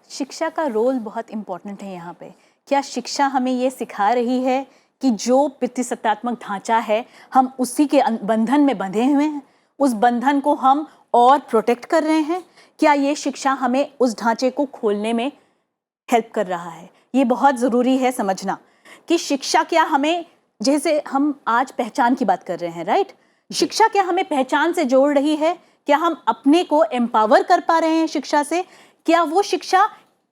शिक्षा का रोल बहुत इम्पोर्टेंट है यहाँ पे। क्या शिक्षा हमें ये सिखा रही है कि जो पितृसत्तात्मक ढांचा है हम उसी के बंधन में बंधे हुए हैं, उस बंधन को हम और प्रोटेक्ट कर रहे हैं? क्या ये शिक्षा हमें उस ढांचे को खोलने में हेल्प कर रहा है? ये बहुत ज़रूरी है समझना कि शिक्षा क्या हमें, जैसे हम आज पहचान की बात कर रहे हैं, राइट? शिक्षा क्या हमें पहचान से जोड़ रही है? क्या हम अपने को एम्पावर कर पा रहे हैं शिक्षा से? क्या वो शिक्षा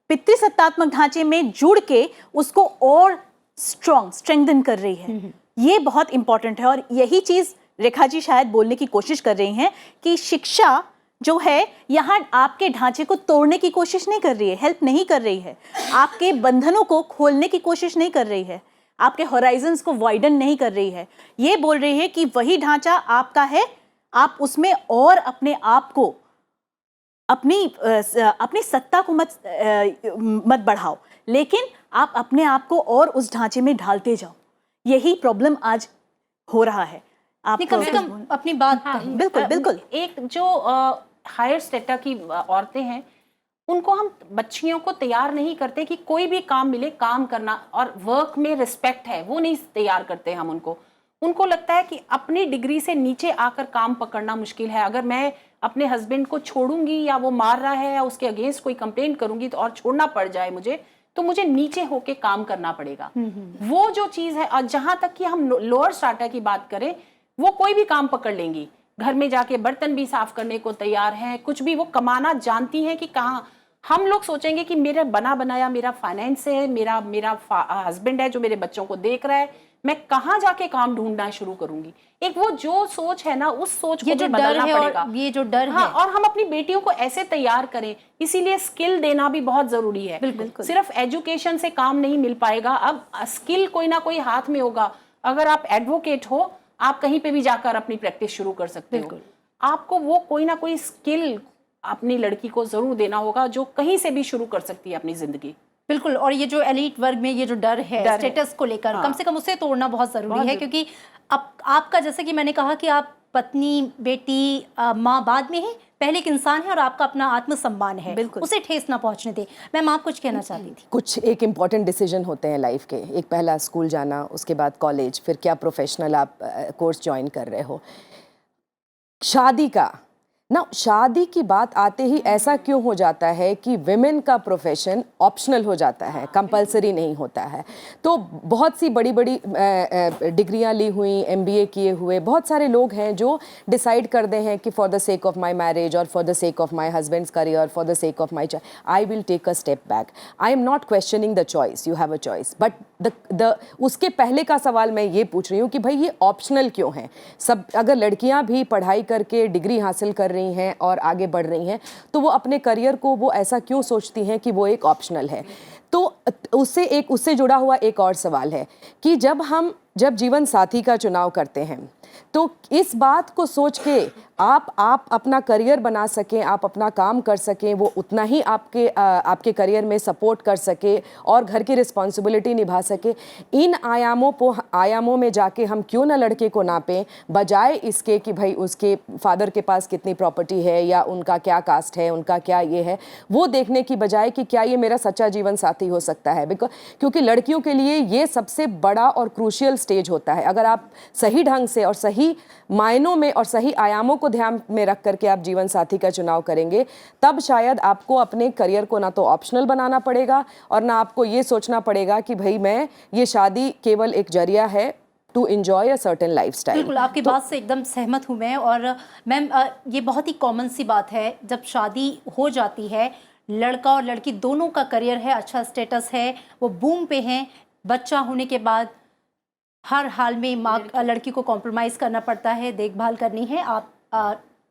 पितृसत्तात्मक ढांचे में जुड़ के उसको और स्ट्रेंथन कर रही है? ये बहुत इंपॉर्टेंट है और यही चीज़ रेखा जी शायद बोलने की कोशिश कर रही हैं कि शिक्षा जो है यहाँ आपके ढांचे को तोड़ने की कोशिश नहीं कर रही है, हेल्प नहीं कर रही है, आपके बंधनों को खोलने की कोशिश नहीं कर रही है, आपके होराइजन्स को वाइडन नहीं कर रही है। ये बोल रही है कि वही ढांचा आपका है, आप उसमें और अपने आप को, अपनी सत्ता को मत बढ़ाओ, लेकिन आप अपने आप को और उस ढांचे में ढालते जाओ। यही प्रॉब्लम आज हो रहा है। आप कम से कम अपनी बात कही। बिल्कुल बिल्कुल। एक जो हायर स्टेटा की औरतें हैं, उनको हम बच्चियों को तैयार नहीं करते कि कोई भी काम मिले काम करना, और वर्क में रिस्पेक्ट है वो नहीं तैयार करते हम उनको लगता है कि अपनी डिग्री से नीचे आकर काम पकड़ना मुश्किल है। अगर मैं अपने हस्बैंड को छोड़ूंगी या वो मार रहा है या उसके अगेंस्ट कोई कंप्लेंट करूंगी तो और छोड़ना पड़ जाए मुझे, तो मुझे नीचे होके काम करना पड़ेगा। वो जो चीज़ है, और जहां तक कि हम लोअर स्ट्राटा की बात करें, वो कोई भी काम पकड़ लेंगी, घर में जाके बर्तन भी साफ करने को तैयार हैं, कुछ भी वो कमाना जानती हैं कि कहाँ। हम लोग सोचेंगे कि मेरा बना बनाया मेरा फाइनेंस है, मेरा हस्बैंड है जो मेरे बच्चों को देख रहा है, मैं कहाँ जाके काम ढूंढना शुरू करूंगी। एक वो जो सोच है ना, उस सोच को भी बदलना पड़ेगा। ये जो डर हाँ, है, और हम अपनी बेटियों को ऐसे तैयार करें, इसीलिए स्किल देना भी बहुत जरूरी है। बिल्कुल। सिर्फ एजुकेशन से काम नहीं मिल पाएगा, अब स्किल कोई ना कोई हाथ में होगा। अगर आप एडवोकेट हो, आप कहीं पे भी जाकर अपनी प्रैक्टिस शुरू कर सकते हो। आपको वो कोई ना कोई स्किल अपनी लड़की को जरूर देना होगा जो कहीं से भी शुरू कर सकती है अपनी जिंदगी। बिल्कुल। और ये जो एलीट वर्ग में ये जो डर है स्टेटस को लेकर, कम से कम उसे तोड़ना बहुत ज़रूरी है, क्योंकि अब आपका, जैसे कि मैंने कहा कि आप पत्नी, बेटी, माँ बाद में है, पहले एक इंसान है और आपका अपना आत्मसम्मान है, उसे ठेस ना पहुंचने दे। मैम, आप कुछ कहना चाहती थी? कुछ एक इम्पॉर्टेंट डिसीजन होते हैं लाइफ के। एक पहला स्कूल जाना, उसके बाद कॉलेज, फिर क्या प्रोफेशनल आप कोर्स ज्वाइन कर रहे हो। शादी का ना, शादी की बात आते ही ऐसा क्यों हो जाता है कि विमेन का प्रोफेशन ऑप्शनल हो जाता है, कंपलसरी नहीं होता है। तो बहुत सी बड़ी बड़ी डिग्रियां ली हुई, MBA किए हुए बहुत सारे लोग हैं जो डिसाइड कर दे हैं कि for the sake of my marriage और for the sake of my husband's career, for the sake of my child, I will take a step back. I am not questioning the choice, you have a choice, but उसके पहले का सवाल मैं ये पूछ रही हूँ कि भाई ये ऑप्शनल क्यों है? सब अगर लड़कियाँ भी पढ़ाई करके डिग्री हासिल कर रही हैं और आगे बढ़ रही हैं, तो वो अपने करियर को वो ऐसा क्यों सोचती हैं कि वो एक ऑप्शनल है? तो उससे जुड़ा हुआ एक और सवाल है कि जब जीवन साथी का चुनाव करते हैं, तो इस बात को सोच के आप अपना करियर बना सकें, आप अपना काम कर सकें, वो उतना ही आपके करियर में सपोर्ट कर सके और घर की रिस्पॉन्सिबिलिटी निभा सके। इन आयामों में जाके हम क्यों ना लड़के को नापें, बजाय इसके कि भाई उसके फादर के पास कितनी प्रॉपर्टी है या उनका क्या कास्ट है, उनका क्या ये है, वो देखने की बजाय कि क्या ये मेरा सच्चा जीवन साथी हो सकता है। क्योंकि लड़कियों के लिए ये सबसे बड़ा और क्रूशियल स्टेज होता है। अगर आप सही ढंग से और सही मायनों में और सही आयामों को ध्यान में रख करके आप जीवन साथी का चुनाव करेंगे, तब शायद आपको अपने करियर को ना तो ऑप्शनल बनाना पड़ेगा और ना आपको ये सोचना पड़ेगा कि भाई ये शादी केवल एक जरिया है to enjoy a certain lifestyle. बिल्कुल, आपकी बात से एकदम सहमत हूँ मैं। और मैम, ये बहुत ही कॉमन सी बात है, जब शादी हो जाती है, लड़का और लड़की दोनों का करियर है, अच्छा स्टेटस है, वो बूम पे हैं, बच्चा होने के बाद हर हाल में लड़की को कॉम्प्रोमाइज़ करना पड़ता है, देखभाल करनी है, आप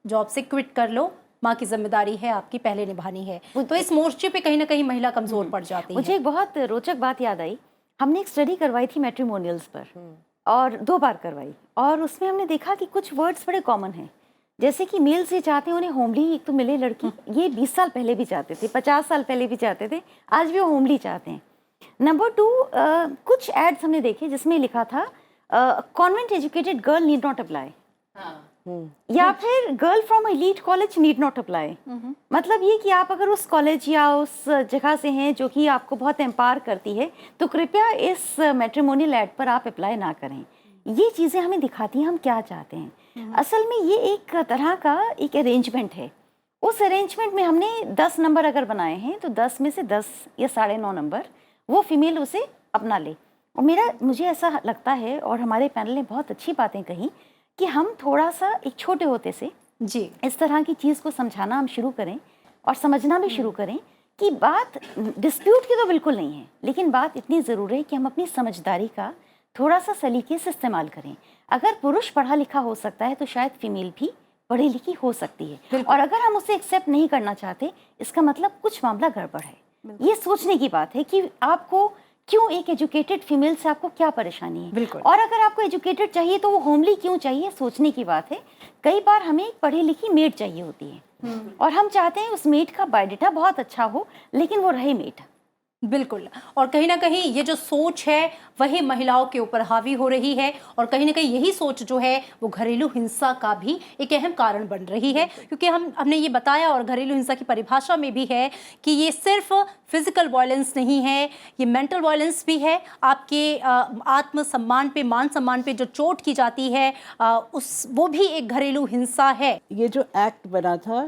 जॉब से क्विट कर लो, माँ की जिम्मेदारी है आपकी पहले निभानी है। तो इस मोर्चे पे कहीं ना कहीं महिला कमज़ोर पड़ जाती है। मुझे एक बहुत रोचक बात याद आई। हमने एक स्टडी करवाई थी मैट्रिमोनियल्स पर, और 2 बार करवाई, और उसमें हमने देखा कि कुछ वर्ड्स बड़े कॉमन हैं। जैसे कि मेल्स ये चाहते हैं उन्हें होमली एक तो मिले लड़की, ये 20 साल पहले भी चाहते थे, 50 साल पहले भी चाहते थे, आज भी वो होमली चाहते हैं। नंबर 2, कुछ एड्स हमने देखे जिसमें लिखा था convent educated girl need not apply, या फिर girl from elite college need not apply. मतलब ये कि आप अगर उस कॉलेज या उस जगह से हैं जो कि आपको बहुत एम्पावर करती है, तो कृपया इस मैट्रिमोनियल एड पर आप अप्लाई ना करें। ये चीज़ें हमें दिखाती हैं हम क्या चाहते हैं। असल में ये एक तरह का एक अरेंजमेंट है। उस अरेंजमेंट में हमने 10 नंबर अगर बनाए हैं तो 10 में से 10 या 9.5 नंबर वो फीमेल उसे अपना ले। और मुझे ऐसा लगता है, और हमारे पैनल ने बहुत अच्छी बातें कही, कि हम थोड़ा सा एक छोटे होते से जी इस तरह की चीज़ को समझाना हम शुरू करें और समझना भी शुरू करें कि बात डिस्प्यूट की तो बिल्कुल नहीं है, लेकिन बात इतनी ज़रूर है कि हम अपनी समझदारी का थोड़ा सा सलीके से इस्तेमाल करें। अगर पुरुष पढ़ा लिखा हो सकता है तो शायद फीमेल भी पढ़ी लिखी हो सकती है, और अगर हम उसे एक्सेप्ट नहीं करना चाहते, इसका मतलब कुछ मामला गड़बड़ है। ये सोचने की बात है कि आपको क्यों एक एजुकेटेड फीमेल से आपको क्या परेशानी है, और अगर आपको एजुकेटेड चाहिए तो वो होमली क्यों चाहिए, सोचने की बात है। कई बार हमें एक पढ़ी लिखी मेड चाहिए होती है और हम चाहते हैं उस मेड का बायोडेटा बहुत अच्छा हो, लेकिन वो रहे मेड। बिल्कुल, और कहीं ना कहीं ये जो सोच है वही महिलाओं के ऊपर हावी हो रही है, और कहीं ना कहीं यही सोच जो है वो घरेलू हिंसा का भी एक अहम कारण बन रही है। क्योंकि हमने ये बताया, और घरेलू हिंसा की परिभाषा में भी है कि ये सिर्फ फिजिकल वायलेंस नहीं है, ये मेंटल वायलेंस भी है। आपके आत्मसम्मान पे, मान सम्मान पे जो चोट की जाती है वो भी एक घरेलू हिंसा है। ये जो एक्ट बना था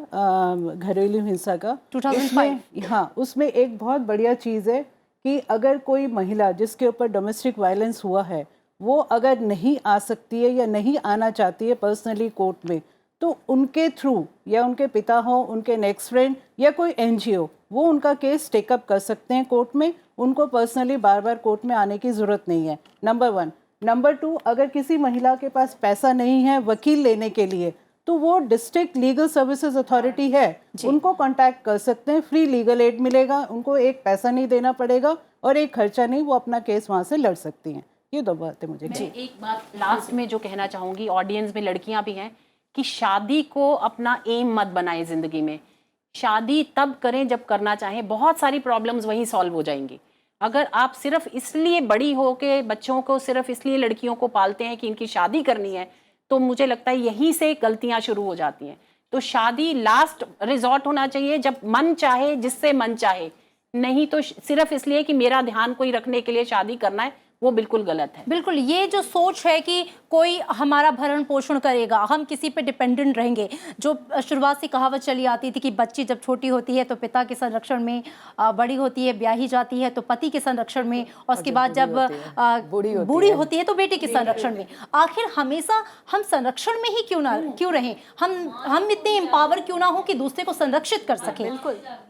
घरेलू हिंसा का 2005, हाँ, उसमें एक बहुत बढ़िया चीज़ है कि अगर कोई महिला जिसके ऊपर डोमेस्टिक वायलेंस हुआ है, वो अगर नहीं आ सकती है या नहीं आना चाहती है पर्सनली कोर्ट में, तो उनके थ्रू, या उनके पिता हो, उनके नेक्स्ट फ्रेंड, या कोई एनजीओ, वो उनका केस टेकअप कर सकते हैं कोर्ट में। उनको पर्सनली बार बार कोर्ट में आने की ज़रूरत नहीं है, नंबर 1। नंबर 2, अगर किसी महिला के पास पैसा नहीं है वकील लेने के लिए, तो वो डिस्ट्रिक्ट लीगल सर्विसेज अथॉरिटी है, उनको कांटेक्ट कर सकते हैं। फ्री लीगल एड मिलेगा, उनको एक पैसा नहीं देना पड़ेगा और एक खर्चा नहीं, वो अपना केस वहाँ से लड़ सकती हैं। ये 2 बातें मुझे एक बात लास्ट में जो कहना चाहूँगी, ऑडियंस में लड़कियाँ भी हैं, कि शादी को अपना एम मत बनाएं ज़िंदगी में। शादी तब करें जब करना चाहें, बहुत सारी प्रॉब्लम्स वहीं सॉल्व हो जाएंगी। अगर आप सिर्फ इसलिए बड़ी हो के बच्चों को सिर्फ इसलिए लड़कियों को पालते हैं कि इनकी शादी करनी है, तो मुझे लगता है यहीं से गलतियां शुरू हो जाती हैं। तो शादी लास्ट रिजॉर्ट होना चाहिए, जब मन चाहे, जिससे मन चाहे, नहीं तो सिर्फ इसलिए कि मेरा ध्यान कोई रखने के लिए शादी करना है, वो बिल्कुल गलत है। बिल्कुल, ये जो सोच है कि कोई हमारा भरण पोषण करेगा, हम किसी पे डिपेंडेंट रहेंगे, जो शुरुआत से कहावत चली आती थी कि बच्ची जब छोटी होती है तो पिता के संरक्षण में, बड़ी होती है, ब्याही जाती है तो पति के संरक्षण में, और उसके बाद जब बूढ़ी होती है तो बेटे के संरक्षण में। आखिर हमेशा हम संरक्षण में ही क्यों रहें? हम इतने एम्पावर क्यों ना हो कि दूसरे को संरक्षित कर सकें?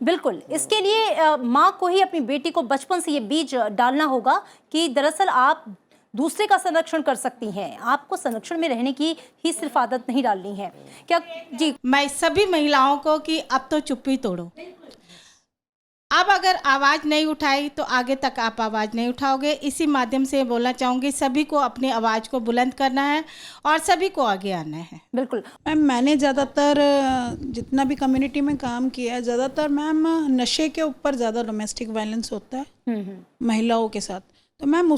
बिल्कुल, इसके लिए माँ को ही अपनी बेटी को बचपन से ये बीज डालना होगा कि दरअसल आप दूसरे का संरक्षण कर सकती हैं, आपको संरक्षण में रहने की ही सिर्फ आदत नहीं डालनी है। क्या जी? मैं सभी महिलाओं को कि अब तो चुप्पी तोड़ो। अब अगर आवाज़ नहीं उठाई तो आगे तक आप आवाज़ नहीं उठाओगे। इसी माध्यम से बोलना चाहूँगी, सभी को अपनी आवाज़ को बुलंद करना है और सभी को आगे आना है। बिल्कुल मैम, मैंने ज़्यादातर जितना भी कम्युनिटी में काम किया है, ज़्यादातर मैम नशे के ऊपर ज़्यादा डोमेस्टिक वायलेंस होता है महिलाओं के साथ। तो मैम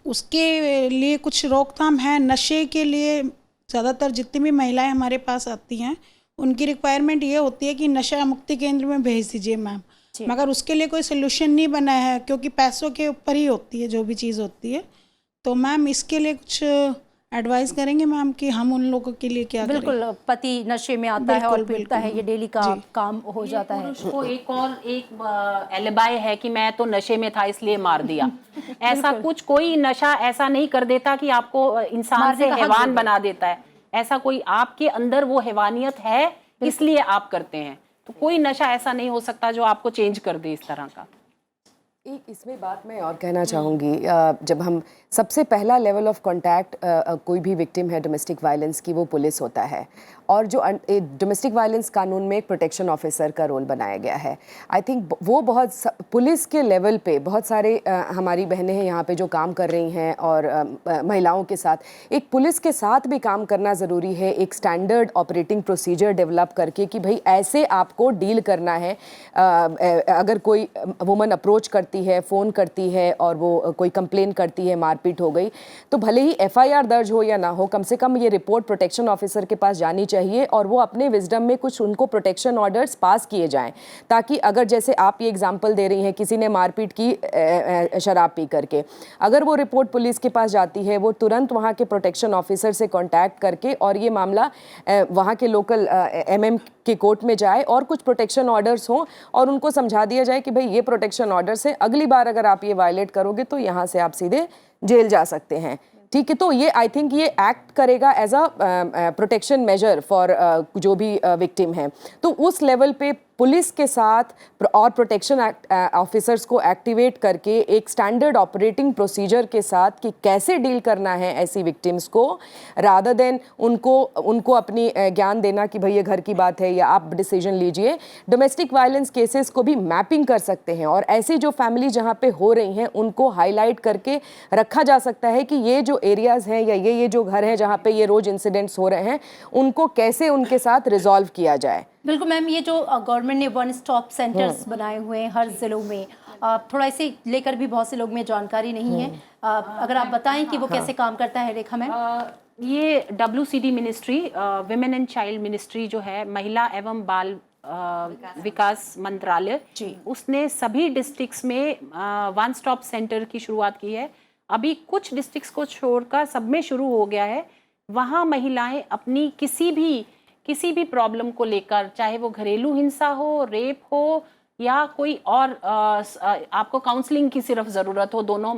उसके लिए कुछ रोकथाम है? नशे के लिए ज़्यादातर जितनी भी महिलाएं हमारे पास आती हैं, उनकी रिक्वायरमेंट ये होती है कि नशा मुक्ति केंद्र में भेज दीजिए मैम, मगर उसके लिए कोई सोल्यूशन नहीं बना है, क्योंकि पैसों के ऊपर ही होती है जो भी चीज़ होती है। तो मैम इसके लिए कुछ एडवाइस करेंगे मैम कि हम उन लोगों के लिए क्या बिल्कुल करें? पति नशे में आता है और पीड़ता है, ये डेली का काम हो जाता है। उसको एक एलिबाई है कि मैं तो नशे में था इसलिए मार दिया। ऐसा कुछ कोई नशा ऐसा नहीं कर देता कि आपको इंसान से हैवान बना देता है। ऐसा कोई आपके अंदर वो हैवानियत है इसलिए आप करते हैं। तो कोई नशा ऐसा नहीं हो सकता जो आपको चेंज कर दे इस तरह का। एक इसमें बात मैं और कहना चाहूँगी, जब हम सबसे पहला लेवल ऑफ कांटेक्ट कोई भी विक्टिम है डोमेस्टिक वायलेंस की, वो पुलिस होता है। और जो डोमेस्टिक वायलेंस कानून में एक प्रोटेक्शन ऑफिसर का रोल बनाया गया है, आई थिंक वो बहुत पुलिस के लेवल पे बहुत सारे हमारी बहनें हैं यहाँ पे जो काम कर रही हैं, और महिलाओं के साथ एक पुलिस के साथ भी काम करना ज़रूरी है, एक स्टैंडर्ड ऑपरेटिंग प्रोसीजर डेवलप करके कि भाई ऐसे आपको डील करना है। अगर कोई वुमन अप्रोच करती है, फ़ोन करती है और वो कोई कंप्लेन करती है मारपीट हो गई, तो भले ही FIR दर्ज हो या ना हो, कम से कम ये रिपोर्ट प्रोटेक्शन ऑफिसर के पास जानी चाहिए और वो अपने विजडम में कुछ उनको प्रोटेक्शन ऑर्डर्स पास किए जाएं, ताकि अगर जैसे आप ये एग्जांपल दे रही हैं किसी ने मारपीट की शराब पी करके, अगर वो रिपोर्ट पुलिस के पास जाती है, वो तुरंत वहाँ के प्रोटेक्शन ऑफिसर से कॉन्टैक्ट करके और ये मामला वहाँ के लोकल MM के कोर्ट में जाए और कुछ प्रोटेक्शन ऑर्डर्स हों और उनको समझा दिया जाए कि भाई ये प्रोटेक्शन ऑर्डर्स है, अगली बार अगर आप ये वायलेट करोगे तो यहाँ से आप सीधे जेल जा सकते हैं। ठीक है, तो ये आई थिंक ये एक्ट करेगा as a protection measure for जो भी विक्टिम हैं। तो उस लेवल पे पुलिस के साथ और प्रोटेक्शन ऑफिसर्स को एक्टिवेट करके एक स्टैंडर्ड ऑपरेटिंग प्रोसीजर के साथ कि कैसे डील करना है ऐसी विक्टिम्स को, रादर देन उनको अपनी ज्ञान देना कि भाई ये घर की बात है या आप डिसीजन लीजिए। डोमेस्टिक वायलेंस केसेस को भी मैपिंग कर सकते हैं और ऐसी जो फैमिली जहाँ पे हो रही हैं उनको हाईलाइट करके रखा जा सकता है कि ये जो एरियाज़ हैं या ये जो घर हैं जहाँ पे ये रोज़ इंसिडेंट्स हो रहे हैं, उनको कैसे उनके साथ रिजॉल्व किया जाए। बिल्कुल मैम, ये जो गवर्नमेंट ने 1 स्टॉप सेंटर्स बनाए हुए हैं हर ज़िलों में, थोड़ा इसे लेकर भी बहुत से लोग में जानकारी नहीं है, अगर आप बताएं कि वो कैसे काम करता है रेखा मैम। ये WCD ministry, women and child ministry जो है, महिला एवं बाल विकास मंत्रालय, उसने सभी डिस्ट्रिक्ट्स में 1 स्टॉप सेंटर की शुरुआत की है। अभी कुछ डिस्ट्रिक्ट्स को छोड़कर सब में शुरू हो गया है। वहाँ महिलाएं अपनी किसी भी प्रॉब्लम को लेकर, चाहे वो घरेलू हिंसा हो, रेप हो या कोई और आपको काउंसलिंग की सिर्फ ज़रूरत हो, दोनों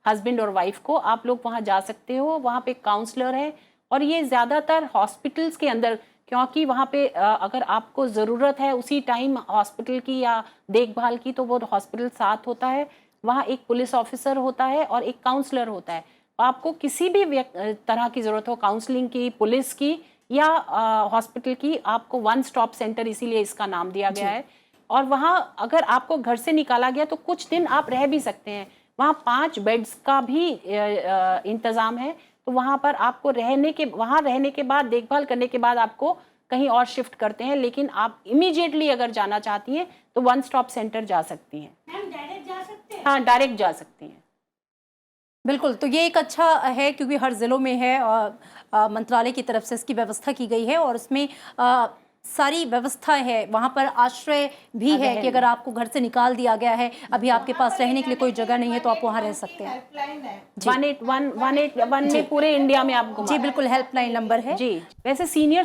हस्बैंड और वाइफ को, आप लोग वहाँ जा सकते हो। वहाँ पे काउंसलर है और ये ज़्यादातर हॉस्पिटल्स के अंदर, क्योंकि वहाँ पे अगर आपको ज़रूरत है उसी टाइम हॉस्पिटल की या देखभाल की, तो वो हॉस्पिटल साथ होता है, वहाँ एक पुलिस ऑफिसर होता है और एक काउंसलर होता है। आपको किसी भी तरह की ज़रूरत हो, काउंसलिंग की, पुलिस की या हॉस्पिटल की, आपको 1 स्टॉप सेंटर, इसीलिए इसका नाम दिया गया है। और वहाँ अगर आपको घर से निकाला गया तो कुछ दिन आप रह भी सकते हैं। वहाँ 5 बेड्स का भी इंतज़ाम है, तो वहाँ पर आपको वहाँ रहने के बाद, देखभाल करने के बाद आपको कहीं और शिफ्ट करते हैं, लेकिन आप इमीडिएटली अगर जाना चाहती हैं तो 1 स्टॉप सेंटर जा सकती हैं। डायरेक्ट जा सकते हैं? हाँ, डायरेक्ट जा सकती हैं। बिल्कुल, तो ये एक अच्छा है क्योंकि हर ज़िलों में है, मंत्रालय की तरफ से इसकी व्यवस्था की गई है और उसमें सारी व्यवस्था है। वहाँ पर आश्रय भी है कि अगर आपको घर से निकाल दिया गया है, अभी आपके पास रहने के लिए कोई जगह नहीं है, तो आप वहाँ रह सकते हैं। 181 में पूरे इंडिया में आपको, जी बिल्कुल, हेल्पलाइन नंबर है जी। वैसे सीनियर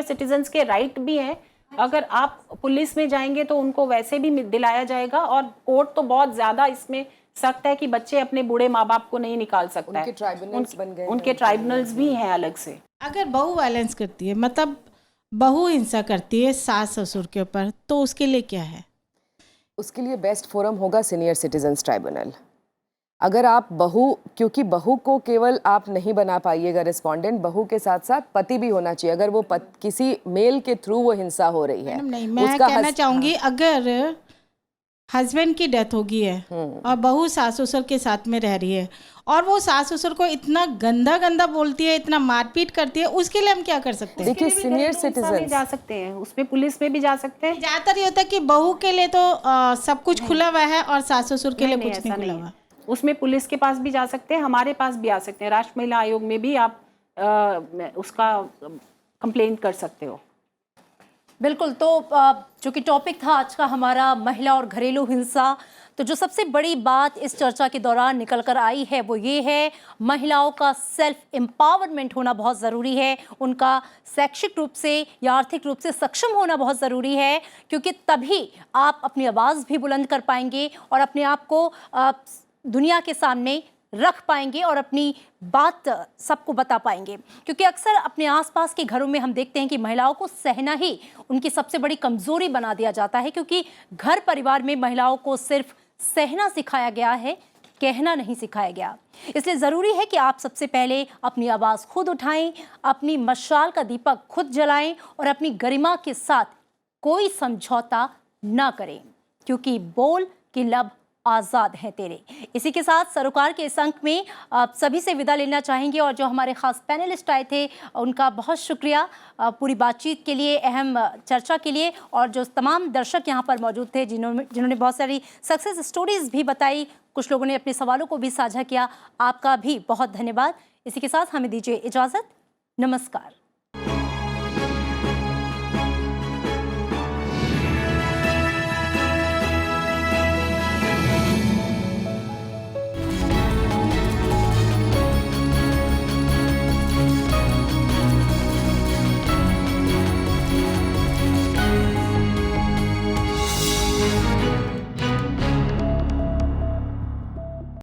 सिटीजन्स के राइट भी हैं। अगर आप पुलिस में जाएंगे तो उनको वैसे भी दिलाया जाएगा, और कोर्ट तो बहुत ज़्यादा इसमें सख्त है कि बच्चे अपने बूढ़े माँ बाप को नहीं निकाल सकता है। उनके ट्राइब्यूनल्स भी हैं अलग से। अगर बहू वायलेंस करती है, मतलब बहू हिंसा करती है सास ससुर के ऊपर, तो उसके लिए क्या है? उसके लिए बेस्ट फोरम होगा सीनियर सिटीजन्स ट्राइब्यूनल। अगर आप क्योंकि बहू को केवल आप नहीं बना पाइएगा रिस्पोंडेंट, बहू के साथ साथ पति भी होना चाहिए। अगर वो किसी मेल के थ्रू वो हिंसा हो रही है, नहीं, मैं कहना चाहूँगी अगर हस्बैंड की डेथ होगी है और बहू सास ससुर के साथ में रह रही है और वो सास ससुर को इतना गंदा बोलती है, इतना मारपीट करती है, उसके लिए हम क्या कर सकते हैं? देखिए, सीनियर सिटीजन जा सकते हैं, उसमें पुलिस में भी जा सकते हैं। ज्यादातर ये होता है कि बहू के लिए तो सब कुछ खुला हुआ है और सास ससुर के लिए कुछ नहीं खुला हुआ। उसमें पुलिस के पास भी जा सकते हैं, हमारे पास भी आ सकते हैं। राष्ट्रीय महिला आयोग में भी आप उसका कंप्लेंट कर सकते हो। बिल्कुल, तो जो कि टॉपिक था आज का हमारा, महिला और घरेलू हिंसा, तो जो सबसे बड़ी बात इस चर्चा के दौरान निकल कर आई है वो ये है, महिलाओं का सेल्फ एम्पावरमेंट होना बहुत ज़रूरी है, उनका शैक्षिक रूप से या आर्थिक रूप से सक्षम होना बहुत ज़रूरी है, क्योंकि तभी आप अपनी आवाज़ भी बुलंद कर पाएंगे और अपने आप को दुनिया के सामने रख पाएंगे और अपनी बात सबको बता पाएंगे। क्योंकि अक्सर अपने आसपास के घरों में हम देखते हैं कि महिलाओं को सहना ही उनकी सबसे बड़ी कमज़ोरी बना दिया जाता है, क्योंकि घर परिवार में महिलाओं को सिर्फ सहना सिखाया गया है, कहना नहीं सिखाया गया। इसलिए ज़रूरी है कि आप सबसे पहले अपनी आवाज़ खुद उठाएं, अपनी मशाल का दीपक खुद जलाएं और अपनी गरिमा के साथ कोई समझौता ना करें, क्योंकि बोल कि लब आज़ाद हैं तेरे। इसी के साथ सरोकार के इस अंक में आप सभी से विदा लेना चाहेंगे और जो हमारे खास पैनलिस्ट आए थे उनका बहुत शुक्रिया पूरी बातचीत के लिए, अहम चर्चा के लिए, और जो तमाम दर्शक यहाँ पर मौजूद थे जिन्होंने बहुत सारी सक्सेस स्टोरीज भी बताई, कुछ लोगों ने अपने सवालों को भी साझा किया, आपका भी बहुत धन्यवाद। इसी के साथ हमें दीजिए इजाज़त। नमस्कार।